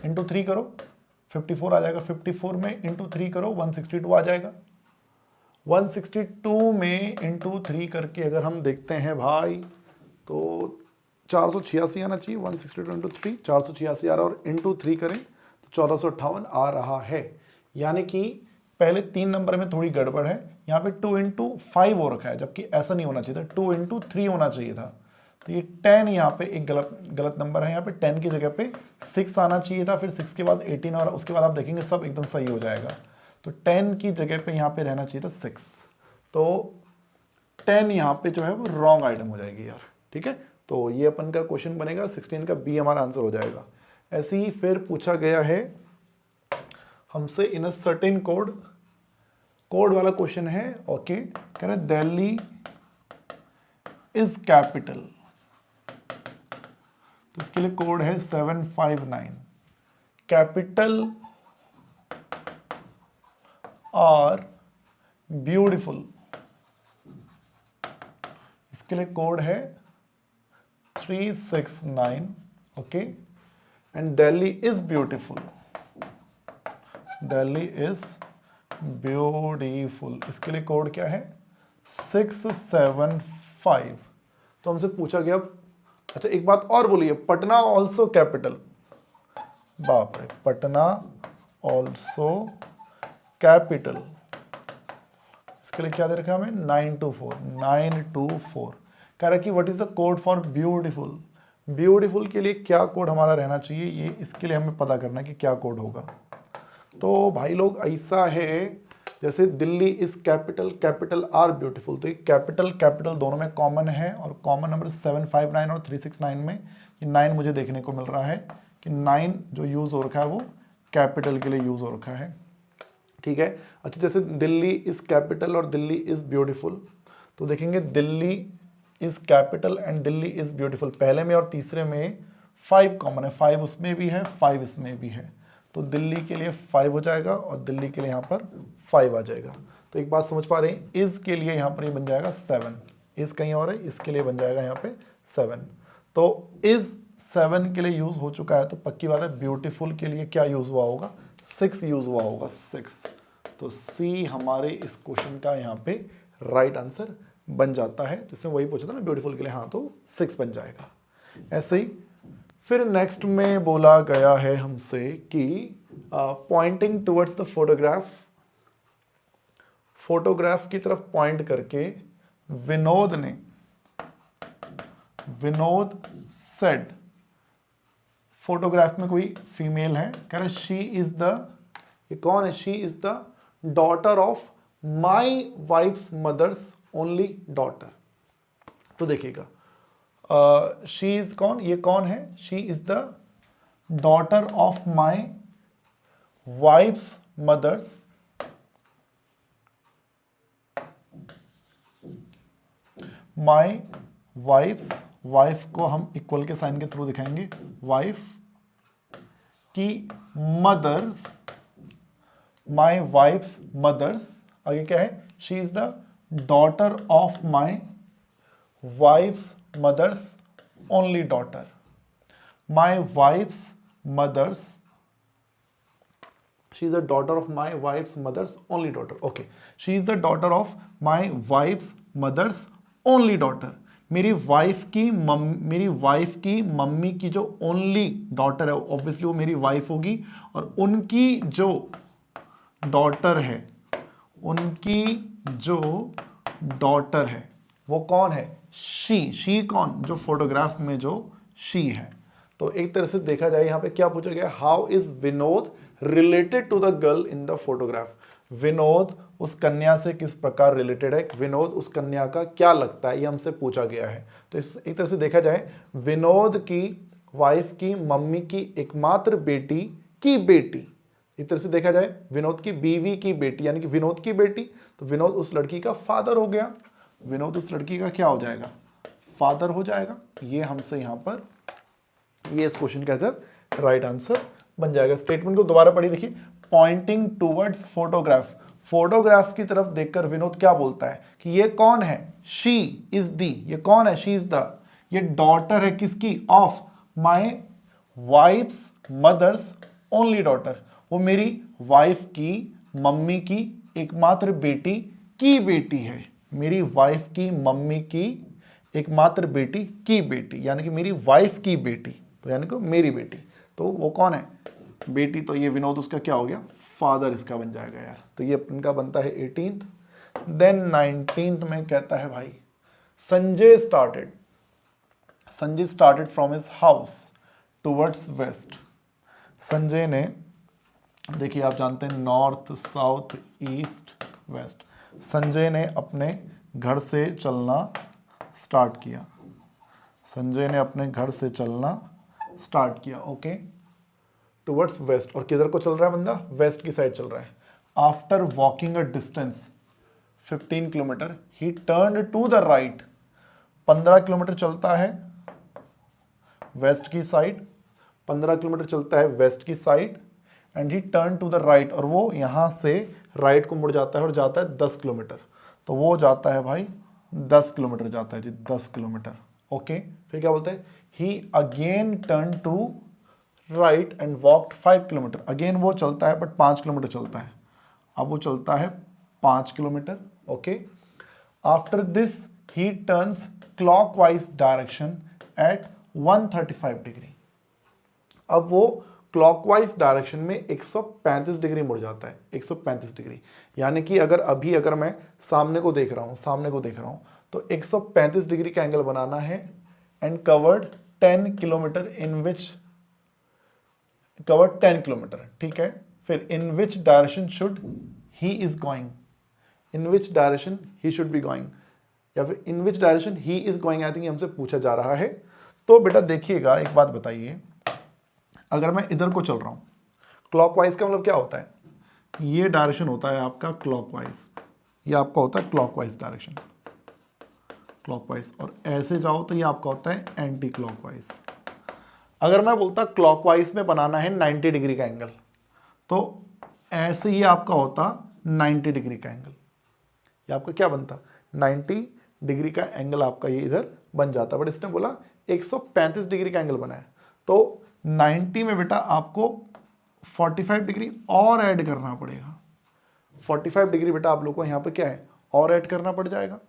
Speaker 1: इंटू 3 करो 54 आ जाएगा, 54 में इंटू 3 करो 162 आ जाएगा, 162 में इंटू 3 करके अगर हम देखते हैं भाई तो 486 आना चाहिए, 162 इंटू 3 486 आ रहा है, और इंटू 3 करें तो 1458 आ रहा है। यानी कि पहले 3 नंबर में थोड़ी गड़बड़ है, यहाँ पे 2 इंटू 5 हो रखा है, जबकि ऐसा नहीं होना चाहिए था, 2 इंटू 3 होना चाहिए था। तो ये 10 यहाँ पे एक गलत नंबर है, यहाँ पे 10 की जगह पे 6 आना चाहिए था, फिर 6 के बाद 18 और उसके बाद आप देखेंगे सब एकदम सही हो जाएगा। तो 10 की जगह पे यहाँ पे रहना चाहिए था 6, तो 10 यहाँ पे जो है वो रॉन्ग आइटम हो जाएगी यार, ठीक है। तो ये अपन का क्वेश्चन बनेगा 16 का बी हमारा आंसर हो जाएगा। ऐसे ही फिर पूछा गया है हमसे इन अ सर्टेन कोड वाला क्वेश्चन है, ओके। कह रहे दिल्ली इज कैपिटल, तो इसके लिए कोड है 759। कैपिटल और ब्यूटीफुल, इसके लिए कोड है 369, okay. And Delhi is beautiful, Delhi is beautiful, इसके लिए कोड क्या है 675। तो हमसे पूछा गया, अच्छा एक बात और बोलिए, पटना ऑल्सो कैपिटल, बाप रे, पटना ऑल्सो कैपिटल, इसके लिए क्या दे रखा है हमें 924 कह रहा है कि what is the code for beautiful. Beautiful के लिए क्या कोड हमारा रहना चाहिए, ये इसके लिए हमें पता करना है कि क्या कोड होगा। तो भाई लोग ऐसा है जैसे Delhi is capital, capital R beautiful, तो ये कैपिटल दोनों में कॉमन है, और कॉमन नंबर 759 और 369 में ये 9 मुझे देखने को मिल रहा है कि 9 जो यूज़ हो रखा है वो कैपिटल के लिए यूज़ हो रखा है, ठीक है। अच्छा जैसे दिल्ली इज कैपिटल और दिल्ली इज ब्यूटीफुल, तो देखेंगे Delhi is capital and Delhi is beautiful, पहले में और तीसरे में 5 कॉमन है, 5 उसमें भी है 5 इसमें भी है, तो दिल्ली के लिए 5 हो जाएगा और दिल्ली के लिए यहाँ पर 5 आ जाएगा। तो एक बात समझ पा रहे हैं, इज के लिए यहाँ पर ये बन जाएगा 7, इज कहीं और है, इसके लिए बन जाएगा यहाँ पे 7। तो इज 7 के लिए यूज हो चुका है, तो पक्की बात है ब्यूटीफुल के लिए क्या यूज हुआ होगा, 6 यूज हुआ होगा, 6। तो सी हमारे इस क्वेश्चन का यहाँ पे राइट आंसर बन जाता है। जिसने वही पूछा था ना ब्यूटीफुल के लिए, हाँ तो 6 बन जाएगा। ऐसे ही फिर नेक्स्ट में बोला गया है हमसे कि पॉइंटिंग टुवर्ड्स द फोटोग्राफ की तरफ पॉइंट करके विनोद सेड, फोटोग्राफ में कोई फीमेल है, कह रहे शी इज द, ये कौन है, she is the daughter of my wife's mother's only daughter. तो देखिएगा शी इज कौन, ये कौन है, she is the daughter of my wife's mother's my wife's, wife को हम इक्वल के साइन के थ्रू दिखाएंगे, वाइफ की मदर्स, माई वाइफ्स मदर्स, आगे क्या है, she is the daughter of my wife's mother's only daughter. My wife's mother's, she is the daughter of my wife's mother's only daughter. Okay, she is the daughter of my wife's mother's only daughter. मेरी wife की mummy की जो only daughter है, obviously वो मेरी wife होगी, और उनकी जो डॉटर है, उनकी जो डॉटर है वो कौन है? शी कौन? जो फोटोग्राफ में जो शी है। तो एक तरह से देखा जाए यहाँ पे क्या पूछा गया, how is Vinod related to the girl in the photograph. Vinod उस कन्या से किस प्रकार रिलेटेड है, विनोद उस कन्या का क्या लगता है, ये हमसे पूछा गया है। तो इस एक तरह से देखा जाए, विनोद की वाइफ की मम्मी की एकमात्र बेटी की बेटी, एक तरह से देखा जाए विनोद की बीवी की बेटी, यानी कि विनोद की बेटी, तो विनोद उस लड़की का फादर हो गया, विनोद उस लड़की का क्या हो जाएगा? फादर हो जाएगा। ये हमसे यहाँ पर, ये इस क्वेश्चन के अंदर राइट आंसर बन जाएगा। स्टेटमेंट को दोबारा पढ़िए, देखिए, पॉइंटिंग टूवर्ड्स फोटोग्राफ, फोटोग्राफ की तरफ देखकर विनोद क्या बोलता है कि ये कौन है? शी इज दी, ये कौन है? शी इज द, ये डॉटर है किसकी? Of my wife's mother's only daughter, वो मेरी वाइफ की मम्मी की एकमात्र बेटी की बेटी है, मेरी वाइफ की मम्मी की एकमात्र बेटी की बेटी, यानी कि मेरी वाइफ की बेटी, तो यानी कि मेरी बेटी, तो वो कौन है? बेटी। तो ये विनोद उसका क्या हो गया? फादर इसका बन जाएगा यार। तो ये इनका बनता है 18th। देन 19th में कहता है भाई, Sanjay started from his house towards waste. Sanjay ने, देखिए आप जानते हैं north south east west, Sanjay ने अपने घर से चलना स्टार्ट किया, संजय ने अपने घर से चलना स्टार्ट किया, ओके, टुवर्ड्स वेस्ट। और किधर को चल रहा है बंदा? वेस्ट की साइड चल रहा है। After walking a distance 15 kilometre he turn to the right, 15 kilometre चलता है वेस्ट की साइड, 15 किलोमीटर चलता है वेस्ट की side, and he turn to the right, और वो यहाँ से राइट को मुड़ जाता है और जाता है 10 किलोमीटर। तो वो जाता है भाई 10 किलोमीटर जाता है जी, 10 किलोमीटर, ओके। फिर क्या बोलते हैं? He again turn to right and walked 5 kilometre, again वो चलता है बट 5 किलोमीटर चलता है, अब वो चलता है 5 kilometre, okay. After this he turns clockwise direction at 135 degree, अब वो क्लॉकवाइज डायरेक्शन में 135 डिग्री मुड़ जाता है, 135 डिग्री, यानी कि अगर मैं सामने को देख रहा हूँ तो 135 डिग्री का एंगल बनाना है, and covered 10 kilometre in which, covered 10 kilometre, ठीक है। फिर in which direction should he is going, in which direction he should be going, या फिर in which direction he is going, I think हमसे पूछा जा रहा है। तो बेटा देखिएगा, एक बात बताइए, अगर मैं इधर को चल रहा हूं, क्लॉकवाइज का मतलब क्या होता है? ये डायरेक्शन होता है आपका क्लॉकवाइज, ये आपका होता है क्लॉकवाइज डायरेक्शन, क्लॉकवाइज, और ऐसे जाओ तो ये आपका होता है एंटी क्लॉकवाइज। अगर मैं बोलता क्लॉकवाइज में बनाना है 90 डिग्री का एंगल, तो ऐसे ही आपका होता 90 डिग्री का एंगल, ये आपका क्या बनता? 90 डिग्री का एंगल आपका ये इधर बन जाता, बट इसने बोला 135 डिग्री का एंगल बना है, तो 90 में बेटा आपको 45 डिग्री और ऐड करना पड़ेगा, 45 डिग्री बेटा आप लोग को यहाँ पे क्या है? और ऐड करना पड़ जाएगा।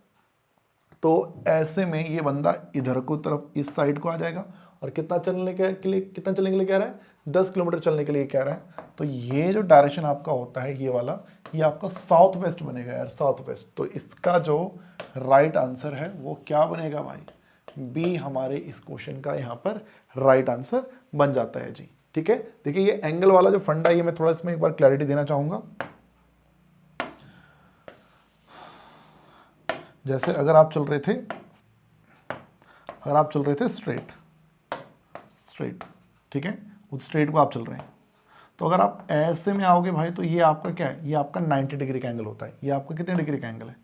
Speaker 1: तो ऐसे में ये बंदा इधर को तरफ इस साइड को आ जाएगा, और कितना चलने के लिए कह रहा है? 10 किलोमीटर चलने के लिए कह रहा है। तो ये जो डायरेक्शन आपका होता है ये वाला, ये आपका साउथ वेस्ट बनेगा यार, साउथ वेस्ट। तो इसका जो राइट आंसर है वो क्या बनेगा भाई? बी हमारे इस क्वेश्चन का यहाँ पर राइट आंसर बन जाता है जी, ठीक है। देखिए ये एंगल वाला जो फंडा है, ये मैं थोड़ा इसमें एक बार क्लैरिटी देना चाहूंगा। जैसे अगर आप चल रहे थे स्ट्रेट, ठीक है, उस स्ट्रेट को आप चल रहे हैं, तो अगर आप ऐसे में आओगे भाई, तो ये आपका क्या है? ये आपका 90 डिग्री का एंगल होता है। ये आपका कितने डिग्री का एंगल है?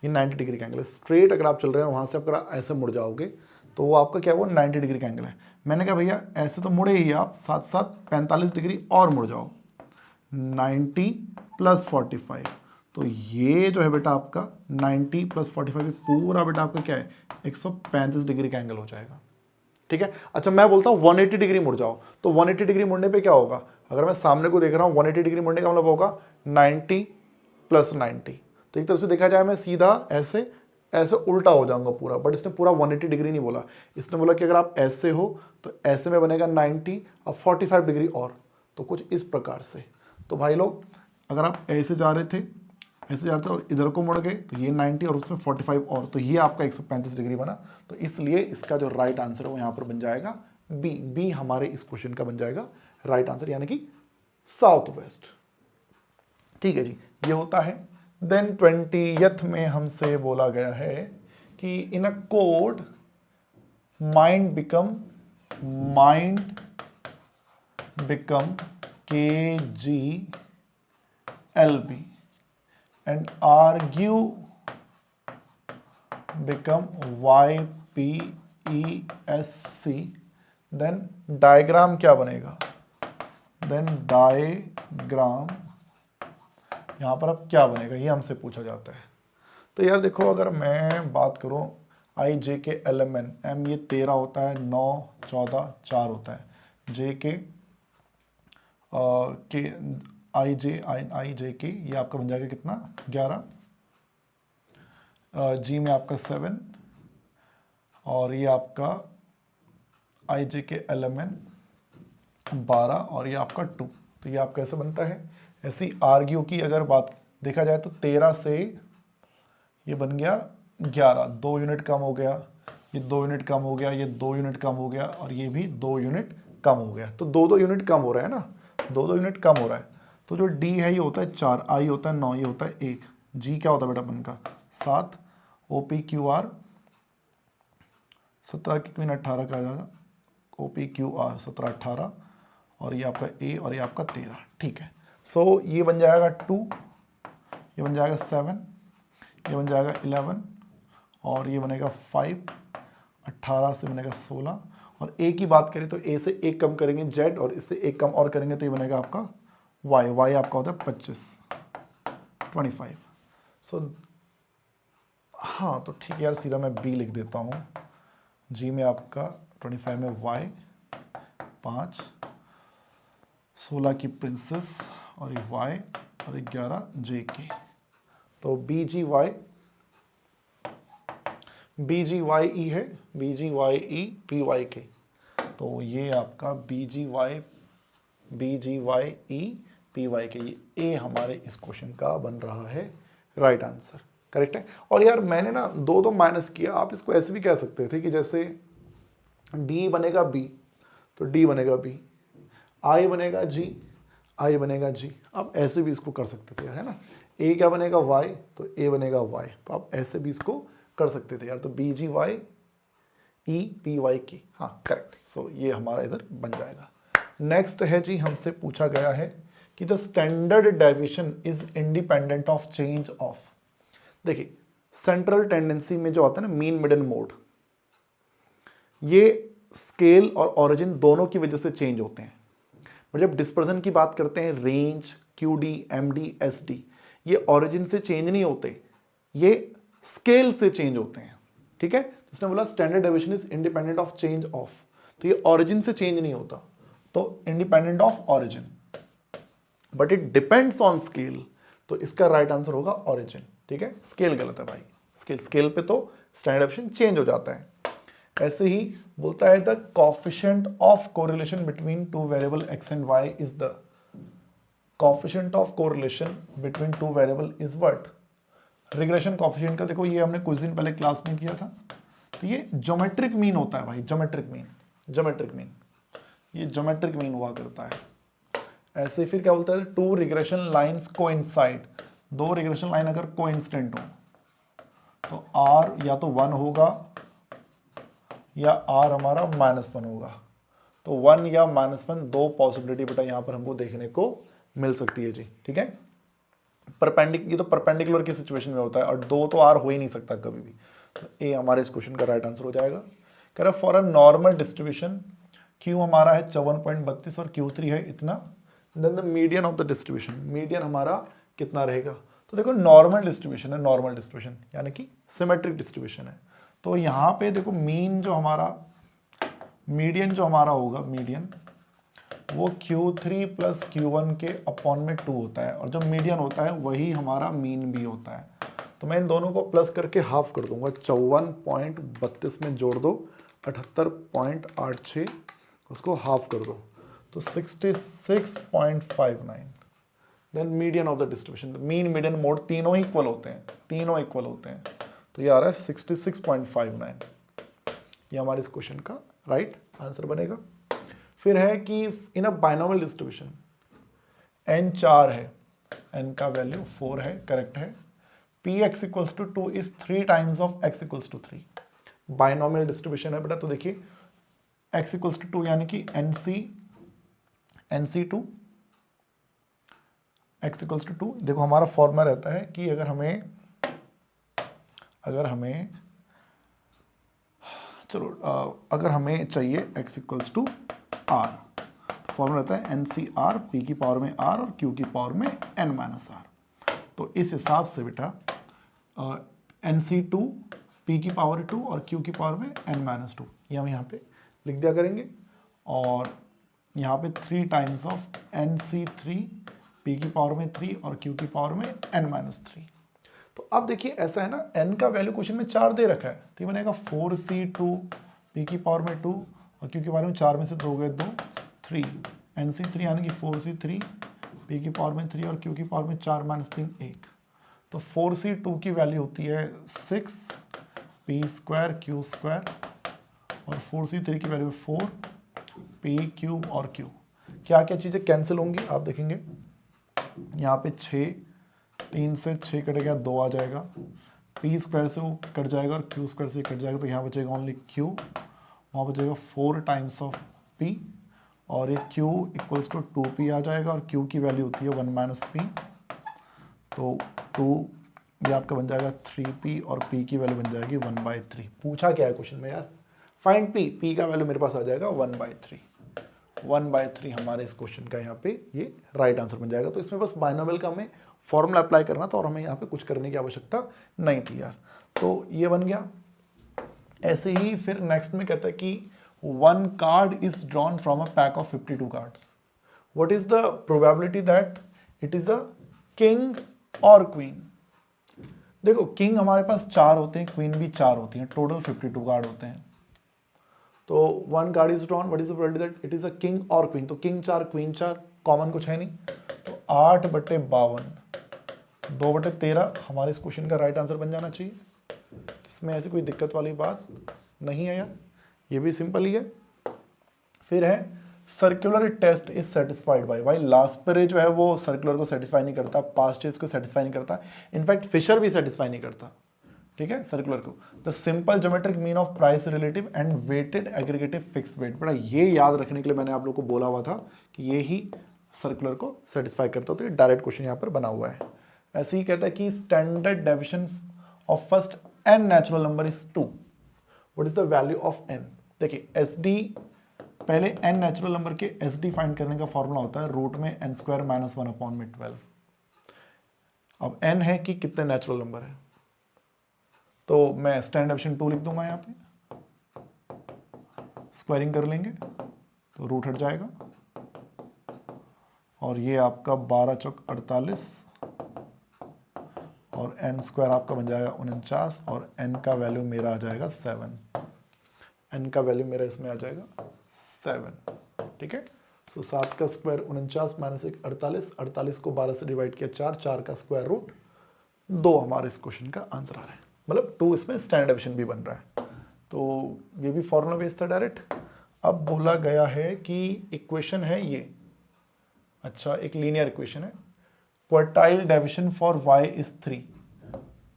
Speaker 1: ये 90 डिग्री का एंगल है। स्ट्रेट अगर आप चल रहे हैं, वहाँ से अगर ऐसे मुड़ जाओगे तो वो आपका क्या है? वो 90 डिग्री का एंगल है। मैंने कहा भैया ऐसे तो मुड़े ही आप, साथ साथ 45 डिग्री और मुड़ जाओ, 90 + 45, तो ये जो है बेटा आपका 90 + 45 ये पूरा बेटा आपका क्या है 135 डिग्री का एंगल हो जाएगा। ठीक है। अच्छा मैं बोलता हूँ 180 डिग्री मुड़ जाओ, तो 180 डिग्री मुड़ने पे क्या होगा, अगर मैं सामने को देख रहा हूँ 180 डिग्री मुड़ने का मतलब होगा 90 + 90। तो एक तरफ से देखा जाए मैं सीधा ऐसे ऐसे उल्टा हो जाऊंगा पूरा, बट इसने पूरा 180 डिग्री नहीं बोला, इसने बोला कि अगर आप ऐसे हो तो ऐसे में बनेगा 90 और 45 डिग्री और, तो कुछ इस प्रकार से। तो भाई लोग अगर आप ऐसे जा रहे थे, ऐसे जा रहे थे और इधर को मुड़ गए तो ये 90 और उसमें 45 और, तो ये आपका 135 डिग्री बना। तो इसलिए इसका जो राइट आंसर है वो यहाँ पर बन जाएगा बी। बी हमारे इस क्वेश्चन का बन जाएगा राइट आंसर, यानी कि साउथ वेस्ट। ठीक है जी, ये होता है। देन 20th में हमसे बोला गया है कि in a code mind become KGLB and argue become YPESC, then diagram क्या बनेगा, देन डायग्राम यहाँ पर अब क्या बनेगा ये हमसे पूछा जाता है। तो यार देखो अगर मैं बात करूँ IJK LMN, M ये 13 होता है, 9 14 4 होता है, JK के IJK ये आपका बन जाएगा कितना 11, G में आपका 7 और ये आपका IJK LMN 12 और ये आपका 2। तो ये आपका कैसे बनता है, ऐसी आर्ग्यू की अगर बात देखा जाए तो 13 से ये बन गया 11, 2 यूनिट कम हो गया, ये 2 यूनिट कम हो गया, ये 2 यूनिट कम हो गया और ये भी 2 यूनिट कम हो गया। तो 2-2 यूनिट कम हो रहा है ना, 2-2 यूनिट कम हो रहा है। तो जो D है ये होता है 4, I होता है 9, ये होता है 1, G क्या होता है बेटा अपन का 7, OPQR 17 की क्वीन 18 का आ जाएगा, OPQR 17 18 और ये आपका A और ये आपका 13। ठीक है, सो ये बन जाएगा 2, ये बन जाएगा 7, ये बन जाएगा 11 और ये बनेगा 5, 18 से बनेगा 16 और A की बात करें तो A से 1 कम करेंगे Z और इससे 1 कम और करेंगे तो ये बनेगा आपका Y। Y आपका होता है 25। सो हाँ तो ठीक है यार, सीधा मैं B लिख देता हूँ। G में आपका 25 में Y 5, 16 की प्रिंसेस और ये Y और 11 JK। तो BGYE है, BGYE तो ये आपका BGYE ये A हमारे इस क्वेश्चन का बन रहा है राइट आंसर। करेक्ट है। और यार मैंने ना 2 माइनस किया, आप इसको ऐसे भी कह सकते थे कि जैसे D बनेगा B तो D बनेगा B, I बनेगा G, I बनेगा G। आप ऐसे भी इसको कर सकते थे यार, है ना। A क्या बनेगा Y तो A बनेगा Y, तो आप ऐसे भी इसको कर सकते थे यार। तो BGYEPYK, हाँ करेक्ट। सो ये हमारा इधर बन जाएगा। नेक्स्ट है जी, हमसे पूछा गया है कि the standard deviation is independent of change of. देखिए सेंट्रल टेंडेंसी में जो आता है ना मीन मिडन मोड, ये स्केल और ओरिजिन दोनों की वजह से चेंज होते हैं। बट जब डिस्पर्जन की बात करते हैं रेंज, QD, MD, SD, ये ओरिजिन से चेंज नहीं होते, ये स्केल से चेंज होते हैं। ठीक है, इसने बोला standard deviation is independent of change of, तो ये ओरिजिन से चेंज नहीं होता, तो independent of origin, but it depends on scale, तो इसका राइट आंसर होगा ओरिजिन। ठीक है, स्केल गलत है भाई, स्केल पे तो स्टैंडर्ड डेविएशन चेंज हो जाता है। ऐसे ही बोलता है the coefficient of correlation between two variable x and y is the coefficient of correlation between two variable is what. Regression coefficient का देखो, ये हमने कुछ दिन पहले क्लास में किया था, तो ये ज्योमेट्रिक मीन होता है भाई, ज्योमेट्रिक मीन, ये ज्योमेट्रिक मीन हुआ करता है। ऐसे फिर क्या बोलता है, two regression lines coincide, 2 regression line अगर कोइंसिडेंट हो तो r या तो 1 होगा या r हमारा -1 होगा। तो 1 या -1 2 पॉसिबिलिटी बेटा यहाँ पर हमको देखने को मिल सकती है जी। ठीक है, ये तो परपेंडिकुलर की सिचुएशन में होता है और 2 तो r हो ही नहीं सकता कभी भी। तो ए हमारे इस क्वेश्चन का राइट आंसर हो जाएगा। कह रहा for a normal distribution Q हमारा है 54.32 और Q3 है इतना, then the median of the distribution, median हमारा कितना रहेगा, तो देखो नॉर्मल डिस्ट्रीब्यूशन है, नॉर्मल डिस्ट्रीब्यूशन यानी कि सिमेट्रिक डिस्ट्रीब्यूशन है। तो यहाँ पे देखो मीन जो हमारा, मीडियन जो हमारा होगा, मीडियन वो Q3 प्लस Q1 के अपॉन में 2 होता है, और जो मीडियन होता है वही हमारा मीन भी होता है। तो मैं इन दोनों को प्लस करके हाफ कर दूंगा, 54.32 में जोड़ दो 78.86, उसको हाफ कर दो तो 66.59। Then median of the distribution, mean median mode तीनों इक्वल होते हैं, तीनों इक्वल होते हैं, तो ये आ रहा है 66.59। ये हमारे इस क्वेश्चन का राइट आंसर बनेगा। फिर है कि in a binomial distribution n 4 है, n का वैल्यू 4 है, करेक्ट है। px equals to 2 is 3 times of x equals to 3। Binomial distribution है बेटा, तो देखिए x इक्वल्स टू 2 यानी कि nc2 x इक्वल्स टू 2। देखो हमारा फॉर्मूला रहता है कि अगर हमें चाहिए x equals to r, formula रहता है NCR p की पावर में r और q की पावर में n माइनस r। तो इस हिसाब से बेटा NC2 p की पावर 2 और q की पावर में n माइनस 2, ये हम यहाँ पे लिख दिया करेंगे। और यहाँ पे 3 टाइम्स ऑफ NC3 p की पावर में 3 और q की पावर में n माइनस 3। तो अब देखिए ऐसा है ना, n का वैल्यू क्वेश्चन में 4 दे रखा है, तो ये बनेगा 4C2 p की पावर में 2 और q की पावर में 4 में से 2 गए 2, 3 NC3 यानी कि 4C3 p की पावर में 3 और q की पावर में 4 माइनस 3 1। तो 4C2 की वैल्यू होती है 6 p स्क्वायर q स्क्वायर, और 4C3 की वैल्यू 4 p क्यूब और q। क्या क्या चीज़ें कैंसिल होंगी आप देखेंगे, यहाँ पे 6, 3 से 6 कटेगा 2 आ जाएगा, p स्क्वायर से वो कट जाएगा और q स्क्वायर से कट जाएगा, तो यहाँ बचेगा ओनली q, वहाँ बचेगा 4 टाइम्स ऑफ p, और ये q इक्वल्स टू 2p आ जाएगा, और q की वैल्यू होती है 1 माइनस p, तो 2 ये आपका बन जाएगा 3p, और p की वैल्यू बन जाएगी 1/3। पूछा क्या है क्वेश्चन में यार, फाइंड p का वैल्यू मेरे पास आ जाएगा 1/3। 1/3 हमारे इस क्वेश्चन का यहाँ पे ये राइट आंसर बन जाएगा। तो इसमें बस बाइनोमियल का हमें फॉर्मूला अप्लाई करना था और हमें यहाँ पे कुछ करने की आवश्यकता नहीं थी यार। तो ये बन गया। ऐसे ही फिर नेक्स्ट में कहता है कि 1 card is drawn from a pack of 52 cards, what is the probability that it is a king और क्वीन। देखो किंग हमारे पास 4 होते हैं, क्वीन भी 4 होती हैं, टोटल 52 कार्ड होते हैं। तो 1 card is drawn, what is the probability that it is a king और क्वीन। तो किंग 4 क्वीन 4, कॉमन कुछ है नहीं, तो 8/52 2/13 हमारे इस क्वेश्चन का राइट आंसर बन जाना चाहिए। इसमें ऐसी कोई दिक्कत वाली बात नहीं है यार, ये भी सिंपल ही है। फिर है circular test is satisfied by, भाई लास्पेरे जो है वो सर्कुलर को सेटिस्फाई नहीं करता, पास्टेज को सेटिस्फाई नहीं करता, इनफैक्ट फिशर भी सेटिस्फाई नहीं करता, ठीक है, सर्कुलर को। The simple geometric mean of price relative and weighted aggregative fix weight, बड़ा ये याद रखने के लिए मैंने आप लोग को बोला हुआ था कि ये ही सर्कुलर को सेटिस्फाई करता, तो ये डायरेक्ट क्वेश्चन यहाँ पर बना हुआ है। ऐसे ही कहता है कि standard deviation of first n natural number is 2, what is the value of n। देखिए SD, पहले n नेचुरल नंबर के SD फाइंड करने का फॉर्मूला होता है रूट में n² - 1/12। अब n है कि कितने नेचुरल नंबर है, तो मैं स्टैंडर्ड डेविएशन 2 लिख दूंगा, यहाँ पे स्क्वायरिंग कर लेंगे तो रूट हट जाएगा, और ये आपका 12 चौक 48, और n² आपका बन जाएगा 49, और n का वैल्यू मेरा आ जाएगा 7, n का वैल्यू मेरा इसमें आ जाएगा 7, ठीक है। सो 7 का स्क्वायर 49 माइनस 1 48, 48 को 12 से डिवाइड किया 4, 4 का स्क्वायर रूट 2 हमारे इस क्वेश्चन का आंसर आ रहा है, मतलब 2 इसमें स्टैंडर्ड डेविएशन भी बन रहा है। तो ये भी फॉर्मूला बेस्ड था डायरेक्ट। अब बोला गया है कि इक्वेशन है ये, अच्छा एक लीनियर इक्वेशन है, quartile deviation for y is 3,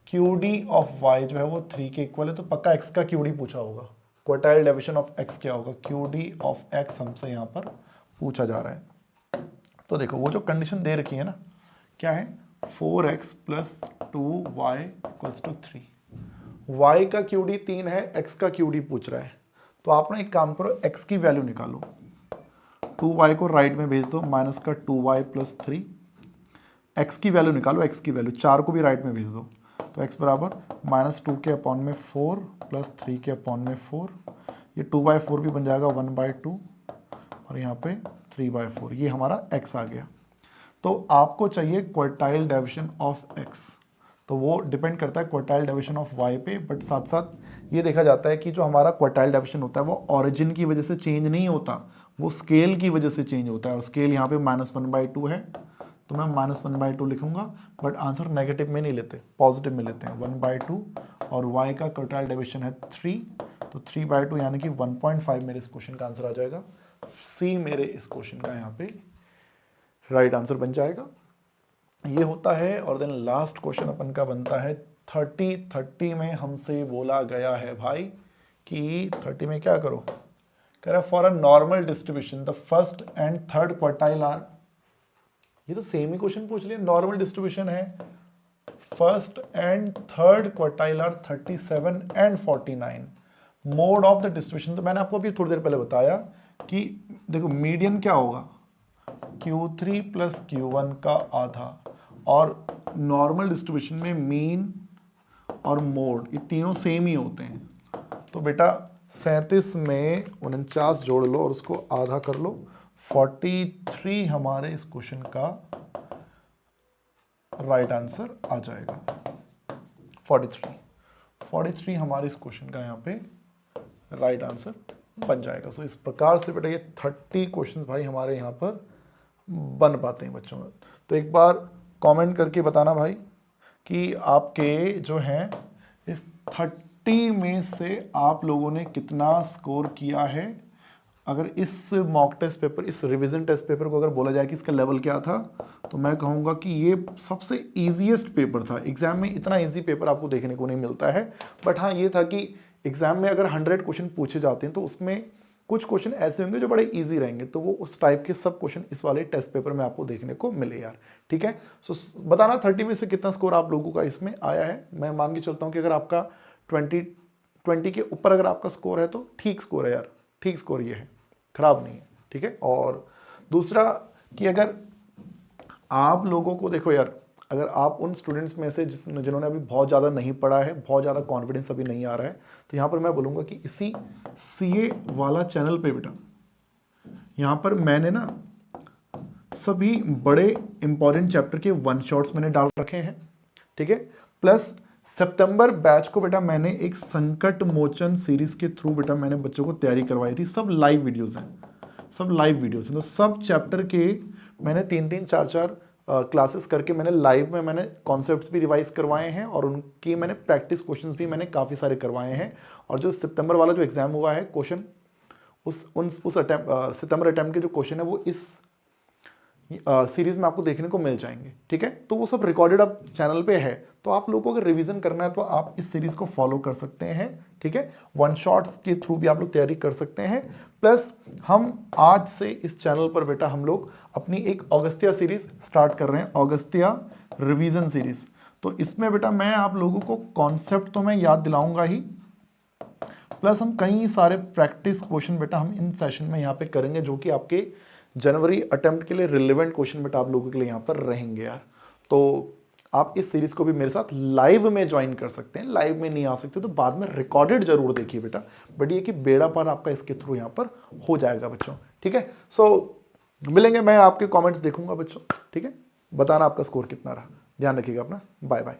Speaker 1: QD of y जो है वो 3 के इक्वल है, तो पक्का x का QD पूछा होगा। क्वार्टाइल डेविएशन ऑफ x क्या होगा, QD ऑफ x हमसे यहाँ पर पूछा जा रहा है। तो देखो वो जो कंडीशन दे रखी है ना, क्या है, 4x + 2y = 3, y का QD 3 है, x का QD पूछ रहा है, तो आप ना एक काम करो, x की वैल्यू निकालो, 2y को राइट में भेज दो, माइनस का 2y + 3, x की वैल्यू निकालो, x की वैल्यू 4 को भी राइट में भेज दो, तो x बराबर -2 के अपॉन में 4 प्लस 3 के अपॉन में 4, ये 2/4 भी बन जाएगा 1/2 और यहाँ पे 3/4, ये हमारा x आ गया। तो आपको चाहिए क्वार्टाइल डेविएशन ऑफ x, तो वो डिपेंड करता है क्वार्टाइल डेविएशन ऑफ y पे, बट साथ साथ ये देखा जाता है कि जो हमारा क्वार्टाइल डेविएशन होता है वो ओरिजिन की वजह से चेंज नहीं होता, वो स्केल की वजह से चेंज होता है, और स्केल यहाँ पे -1/2 है, तो मैं -1/2 लिखूंगा, बट आंसर नेगेटिव में नहीं लेते, पॉजिटिव में लेते हैं 1/2, और y का क्वार्टाइल डेविएशन है 3, तो 3/2 यानी कि 1.5 मेरे इस क्वेश्चन का आंसर आ जाएगा, सी मेरे इस क्वेश्चन का यहाँ पे राइट आंसर बन जाएगा। ये होता है। और देन लास्ट क्वेश्चन अपन का बनता है 30 में हमसे बोला गया है भाई कि 30 में क्या करो, कह रहा for a normal distribution the first and third quartile are, ये तो सेम ही क्वेश्चन पूछ लिया, नॉर्मल डिस्ट्रीब्यूशन है, first and third quartile are 37 and 49, mode of the distribution, तो मैंने आपको अभी थोड़ी देर पहले बताया कि देखो मीडियन क्या होगा, Q3 प्लस Q1 का आधा, और नॉर्मल डिस्ट्रीब्यूशन में मीन और मोड ये तीनों सेम ही होते हैं, तो बेटा 37 में 49 जोड़ लो और उसको आधा कर लो, 43 हमारे इस क्वेश्चन का राइट आंसर आ जाएगा, 43 हमारे इस क्वेश्चन का यहाँ पे राइट आंसर बन जाएगा। सो इस प्रकार से बेटा ये 30 क्वेश्चंस भाई हमारे यहाँ पर बन पाते हैं बच्चों में। तो एक बार कमेंट करके बताना भाई कि आपके जो हैं इस 30 में से आप लोगों ने कितना स्कोर किया है। अगर इस मॉक टेस्ट पेपर, इस रिवीजन टेस्ट पेपर को अगर बोला जाए कि इसका लेवल क्या था, तो मैं कहूँगा कि ये सबसे ईजीएस्ट पेपर था। एग्जाम में इतना ईजी पेपर आपको देखने को नहीं मिलता है, बट हाँ ये था कि एग्जाम में अगर 100 क्वेश्चन पूछे जाते हैं तो उसमें कुछ क्वेश्चन ऐसे होंगे जो बड़े इजी रहेंगे, तो वो उस टाइप के सब क्वेश्चन इस वाले टेस्ट पेपर में आपको देखने को मिले यार। ठीक है, सो बताना 30 में से कितना स्कोर आप लोगों का इसमें आया है। मैं मान के चलता हूँ कि अगर आपका 20 के ऊपर अगर आपका स्कोर है तो ठीक स्कोर है यार, ठीक स्कोर ये है, खराब नहीं है। ठीक है, और दूसरा कि अगर आप लोगों को देखो यार, अगर आप उन स्टूडेंट्स में से जिन्होंने अभी बहुत ज़्यादा नहीं पढ़ा है, बहुत ज़्यादा कॉन्फिडेंस अभी नहीं आ रहा है, तो यहाँ पर मैं बोलूँगा कि इसी सीए वाला चैनल पे बेटा यहाँ पर मैंने ना सभी बड़े इंपॉर्टेंट चैप्टर के वन शॉट्स मैंने डाल रखे हैं। ठीक है, प्लस सितंबर बैच को बेटा मैंने एक संकट मोचन सीरीज के थ्रू बेटा मैंने बच्चों को तैयारी करवाई थी। सब लाइव वीडियोस हैं, सब लाइव वीडियोस हैं, तो सब चैप्टर के मैंने 3-3, 4-4 क्लासेस करके मैंने लाइव में मैंने कॉन्सेप्ट्स भी रिवाइज करवाए हैं, और उनकी मैंने प्रैक्टिस क्वेश्चंस भी मैंने काफ़ी सारे करवाए हैं। और जो सितंबर वाला जो एग्जाम हुआ है क्वेश्चन, उस अटैम्प्ट सितंबर अटैम्प्ट के जो क्वेश्चन है वो इस सीरीज में आपको देखने को मिल जाएंगे। ठीक है, तो वो सब रिकॉर्डेड अब चैनल पे है, तो आप लोगों को अगर रिवीजन करना है तो आप इस सीरीज को फॉलो कर सकते हैं। ठीक है, वन शॉट्स के थ्रू भी आप लोग तैयारी कर सकते हैं। प्लस हम आज से इस चैनल पर बेटा हम लोग अपनी एक अगस्त्या सीरीज स्टार्ट कर रहे हैं, अगस्त्या रिवीजन सीरीज। तो इसमें बेटा मैं आप लोगों को कॉन्सेप्ट तो मैं याद दिलाऊंगा ही, प्लस हम कई सारे प्रैक्टिस क्वेश्चन बेटा हम इन सेशन में यहाँ पे करेंगे, जो कि आपके जनवरी अटेम्प्ट के लिए रिलेवेंट क्वेश्चन बेटा आप लोगों के लिए यहाँ पर रहेंगे यार। तो आप इस सीरीज को भी मेरे साथ लाइव में ज्वाइन कर सकते हैं। लाइव में नहीं आ सकते तो बाद में रिकॉर्डेड जरूर देखिए बेटा, बट ये कि बेड़ा पार आपका इसके थ्रू यहाँ पर हो जाएगा बच्चों। ठीक है, सो मिलेंगे, मैं आपके कमेंट्स देखूंगा बच्चों। ठीक है, बताना आपका स्कोर कितना रहा, ध्यान रखिएगा अपना, बाय बाय।